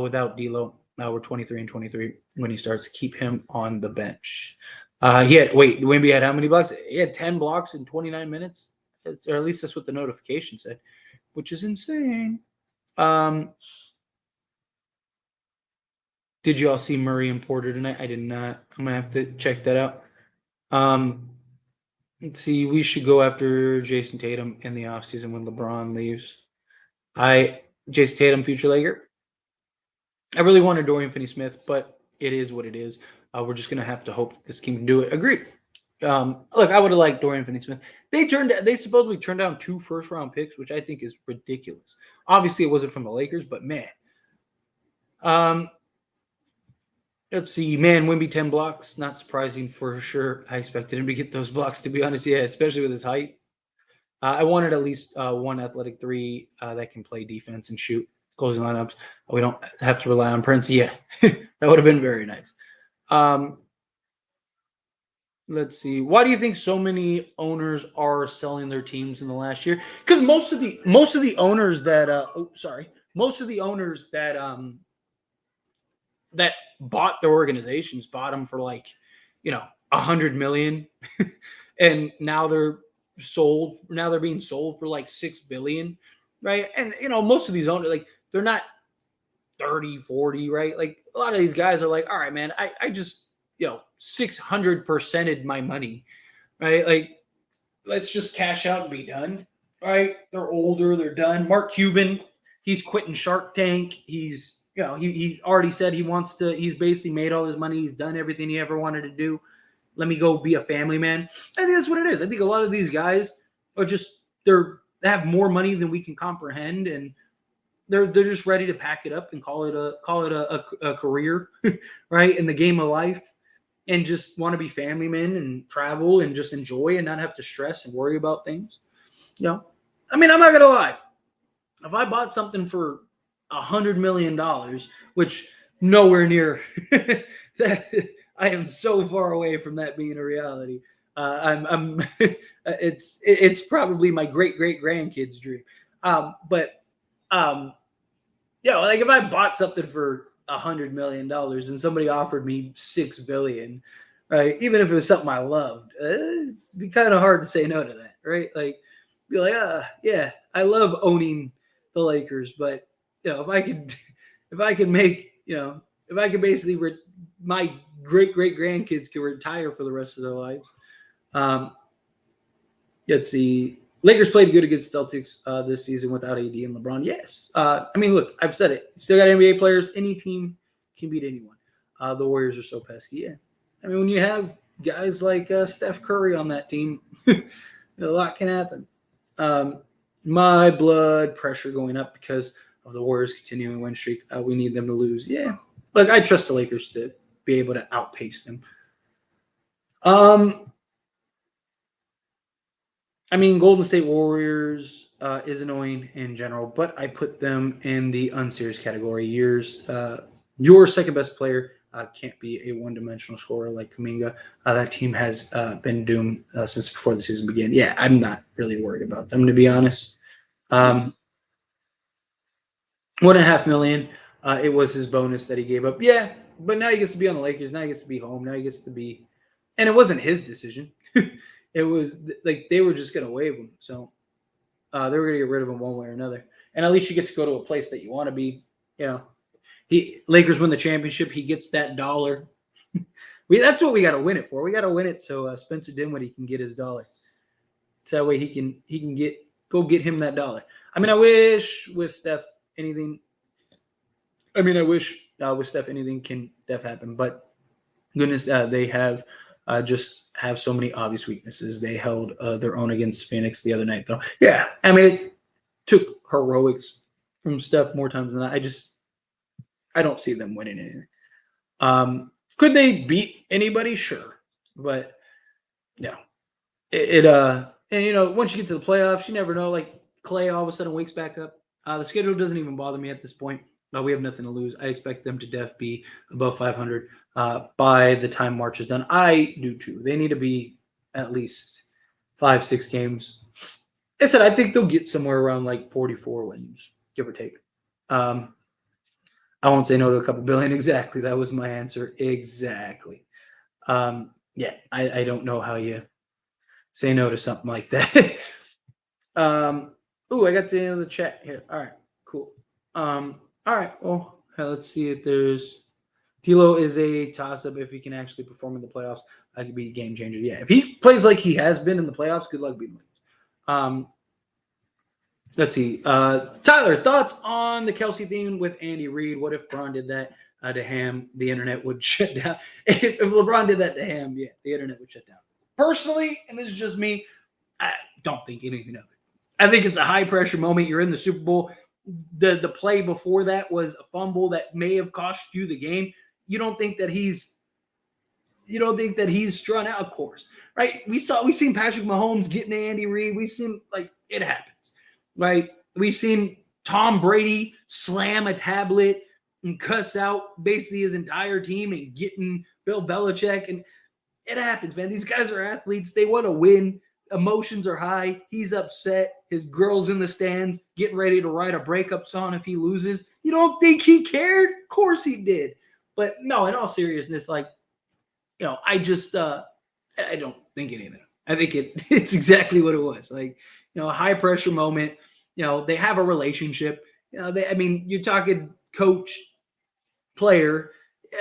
without D'Lo. We're 23-23 when he starts. Keep him on the bench. Wemby had how many blocks? He had 10 blocks in 29 minutes. Or at least that's what the notification said, which is insane. Did you all see Murray and Porter tonight? I did not. I'm going to have to check that out. Let's see. We should go after Jason Tatum in the offseason when LeBron leaves. Jason Tatum, future Laker. I really wanted Dorian Finney-Smith, but it is what it is. We're just going to have to hope this team can do it. Agreed. Look, I would have liked Dorian Finney-Smith. They supposedly turned down 2 first-round picks, which I think is ridiculous. Obviously, it wasn't from the Lakers, but man. Let's see. Man, Wemby 10 blocks. Not surprising for sure. I expected him to get those blocks, to be honest. Yeah, especially with his height. I wanted at least one athletic 3 that can play defense and shoot closing lineups. We don't have to rely on Prince. Yeah, that would have been very nice. Let's see. Why do you think so many owners are selling their teams in the last year? Because most of the owners that that bought their organizations bought them for like, $100 million, and now they're sold. Now they're being sold for like $6 billion, right? And most of these owners, like, they're not 30, 40, right? Like, a lot of these guys are like, all right, man, I just 600%ed my money, right? Like, let's just cash out and be done, right? They're older, they're done. Mark Cuban, he's quitting Shark Tank. He's, he already said he's basically made all his money. He's done everything he ever wanted to do. Let me go be a family man. I think that's what it is. I think a lot of these guys are just, they have more money than we can comprehend, and they're just ready to pack it up and call it a career, right? In the game of life. And just want to be family men and travel and just enjoy and not have to stress and worry about things. I mean, I'm not going to lie. If I bought something for $100 million, which nowhere near that, I am so far away from that being a reality. It's probably my great grandkids' dream. Like if I bought something for $100 million and somebody offered me $6 billion, right? Even if it was something I loved, it'd be kind of hard to say no to that, right? Like, be like, yeah, I love owning the Lakers, but if I could make, if I could basically, my great grandkids can retire for the rest of their lives. Let's see. Lakers played good against Celtics this season without AD and LeBron. Yes. I mean, look, I've said it. Still got NBA players. Any team can beat anyone. The Warriors are so pesky. Yeah. I mean, when you have guys like Steph Curry on that team, a lot can happen. My blood pressure going up because of the Warriors continuing win streak. We need them to lose. Yeah. Look, I trust the Lakers to be able to outpace them. I mean, Golden State Warriors is annoying in general, but I put them in the unserious category. Your second best player can't be a one-dimensional scorer like Kuminga. That team has been doomed since before the season began. Yeah, I'm not really worried about them, to be honest. $1.5 million. It was his bonus that he gave up. Yeah, but now he gets to be on the Lakers. Now he gets to be home. Now he gets to be, and it wasn't his decision. It was like they were just going to waive him. So they were going to get rid of him one way or another. And at least you get to go to a place that you want to be. Lakers win the championship. He gets that dollar. That's what we got to win it for. We got to win it so Spencer Dinwiddie can get his dollar. So that way he can get him that dollar. I mean, I wish with Steph anything. I mean, I wish with Steph anything can happen, but goodness, they have. Just have so many obvious weaknesses. They held their own against Phoenix the other night, though. Yeah, I mean, it took heroics from Steph more times than that. I don't see them winning anything. Could they beat anybody? Sure, but yeah, and once you get to the playoffs, you never know. Like Clay all of a sudden wakes back up. The schedule doesn't even bother me at this point. We have nothing to lose. I expect them to be above 500 by the time March is done. I do too. They need to be at least 5-6 games. I said I think they'll get somewhere around like 44 wins, give or take. I won't say no to a couple billion. Exactly. That was my answer. Exactly. Yeah, I don't know how you say no to something like that. I got to the end of the chat here. All right, cool. All right, well, let's see if there's D'Lo is a toss-up if he can actually perform in the playoffs. That could be a game changer. Yeah, if he plays like he has been in the playoffs, good luck beating him. Let's see. Tyler, thoughts on the Kelsey thing with Andy Reid? What if LeBron did that to Ham? The internet would shut down. If LeBron did that to Ham, yeah, the internet would shut down. Personally, and this is just me, I don't think anything of it. I think it's a high-pressure moment. You're in the Super Bowl. The play before that was a fumble that may have cost you the game. You don't think that he's strung out, of course, right? We've seen Patrick Mahomes getting to Andy Reid. We've seen it happens, right? We've seen Tom Brady slam a tablet and cuss out basically his entire team and getting Bill Belichick, and it happens, man. These guys are athletes. They want to win. Emotions are high. He's upset. His girl's in the stands getting ready to write a breakup song if he loses. You don't think he cared? Of course he did. But no, in all seriousness, I don't think anything. I think it's exactly what it was. A high pressure moment. They have a relationship. You're talking coach, player,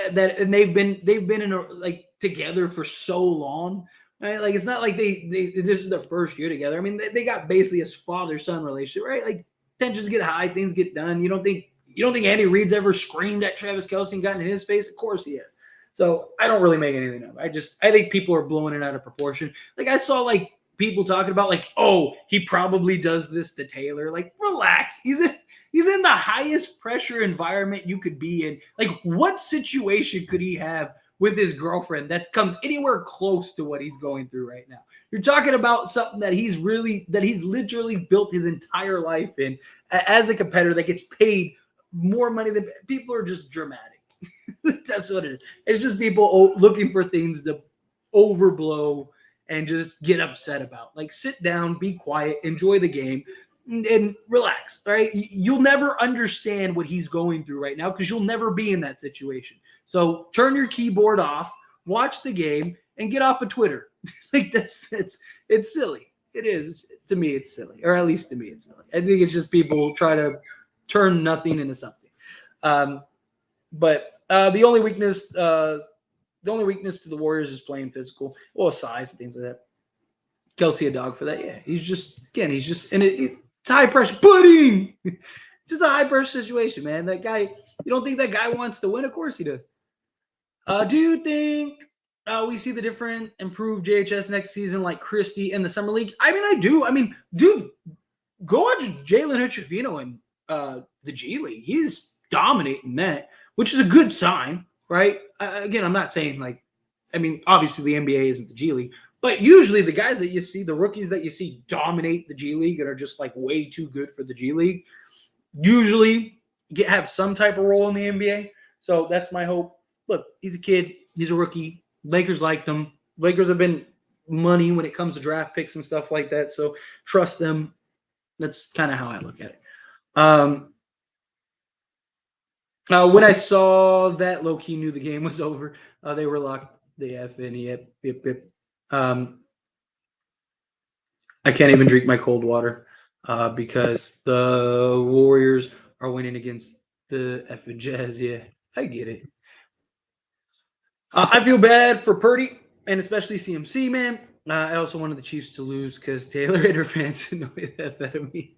and they've been in together for so long. Right? It's not like this is their first year together. They got basically a father-son relationship, right? Tensions get high, things get done. You don't think Andy Reid's ever screamed at Travis Kelce and gotten in his face? Of course he has. So I don't really make anything of it. I think people are blowing it out of proportion. I saw people talking about oh, he probably does this to Taylor. Relax. He's in the highest pressure environment you could be in. What situation could he have with his girlfriend that comes anywhere close to what he's going through right now? You're talking about something that he's literally built his entire life in as a competitor that gets paid more money than people are just dramatic. That's what it is. It's just people looking for things to overblow and just get upset about. Sit down, be quiet, enjoy the game. and relax, right? You'll never understand what he's going through right now because you'll never be in that situation. So turn your keyboard off, watch the game, and get off of Twitter. Like it's silly. It is. To me, it's silly, or at least to me, it's silly. I think it's just people try to turn nothing into something. But the only weakness to the Warriors is playing physical. Well, size and things like that. Kelsey a dog for that. Yeah, he's just and it's high pressure pudding. Just a high pressure situation, man. That guy, you don't think that guy wants to win? Of course he does. Do you think we see the different improved JHS next season like Christie in the summer league? I mean, I do. I mean, dude, go watch Jalen Hood-Schifino in the G League. He's dominating that, which is a good sign, right? Again, I'm not saying like, I mean, obviously the NBA isn't the G League, but usually the guys that you see, the rookies that you see dominate the G League and are just like way too good for the G League, usually have some type of role in the NBA. So that's my hope. Look, he's a kid. He's a rookie. Lakers liked him. Lakers have been money when it comes to draft picks and stuff like that. So trust them. That's kind of how I look at it. When I saw that, low-key knew the game was over. They were locked. The F in. Yep. I can't even drink my cold water because the Warriors are winning against the effing Jazz. Yeah, I get it. I feel bad for Purdy and especially CMC, man. I also wanted the Chiefs to lose because Taylor Hater fans annoy the F out of me.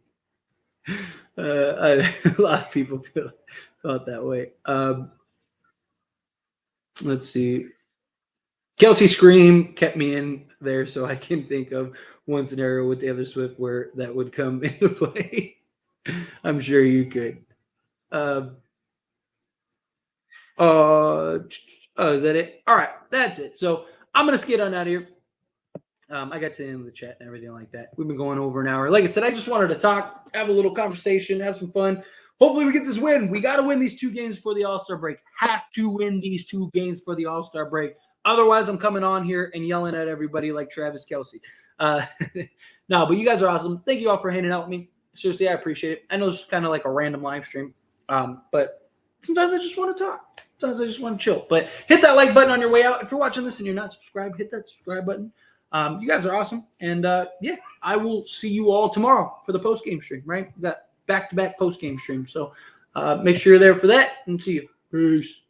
A lot of people felt that way. Let's see. Kelsey Scream kept me in there, so I can think of one scenario with Taylor Swift where that would come into play. I'm sure you could. Is that it? All right, that's it. So I'm gonna skate on out of here. I got to end the chat and everything like that. We've been going over an hour. Like I said, I just wanted to talk, have a little conversation, have some fun. Hopefully we get this win. We got to win these 2 games for the All-Star break. Have to win these 2 games for the All-Star break. Otherwise, I'm coming on here and yelling at everybody like Travis Kelce. No, but you guys are awesome. Thank you all for hanging out with me. Seriously, I appreciate it. I know it's kind of like a random live stream, but sometimes I just want to talk. Sometimes I just want to chill. But hit that like button on your way out. If you're watching this and you're not subscribed, hit that subscribe button. You guys are awesome. And, yeah, I will see you all tomorrow for the post-game stream, right? We got back-to-back post-game stream. So make sure you're there for that and see you. Peace.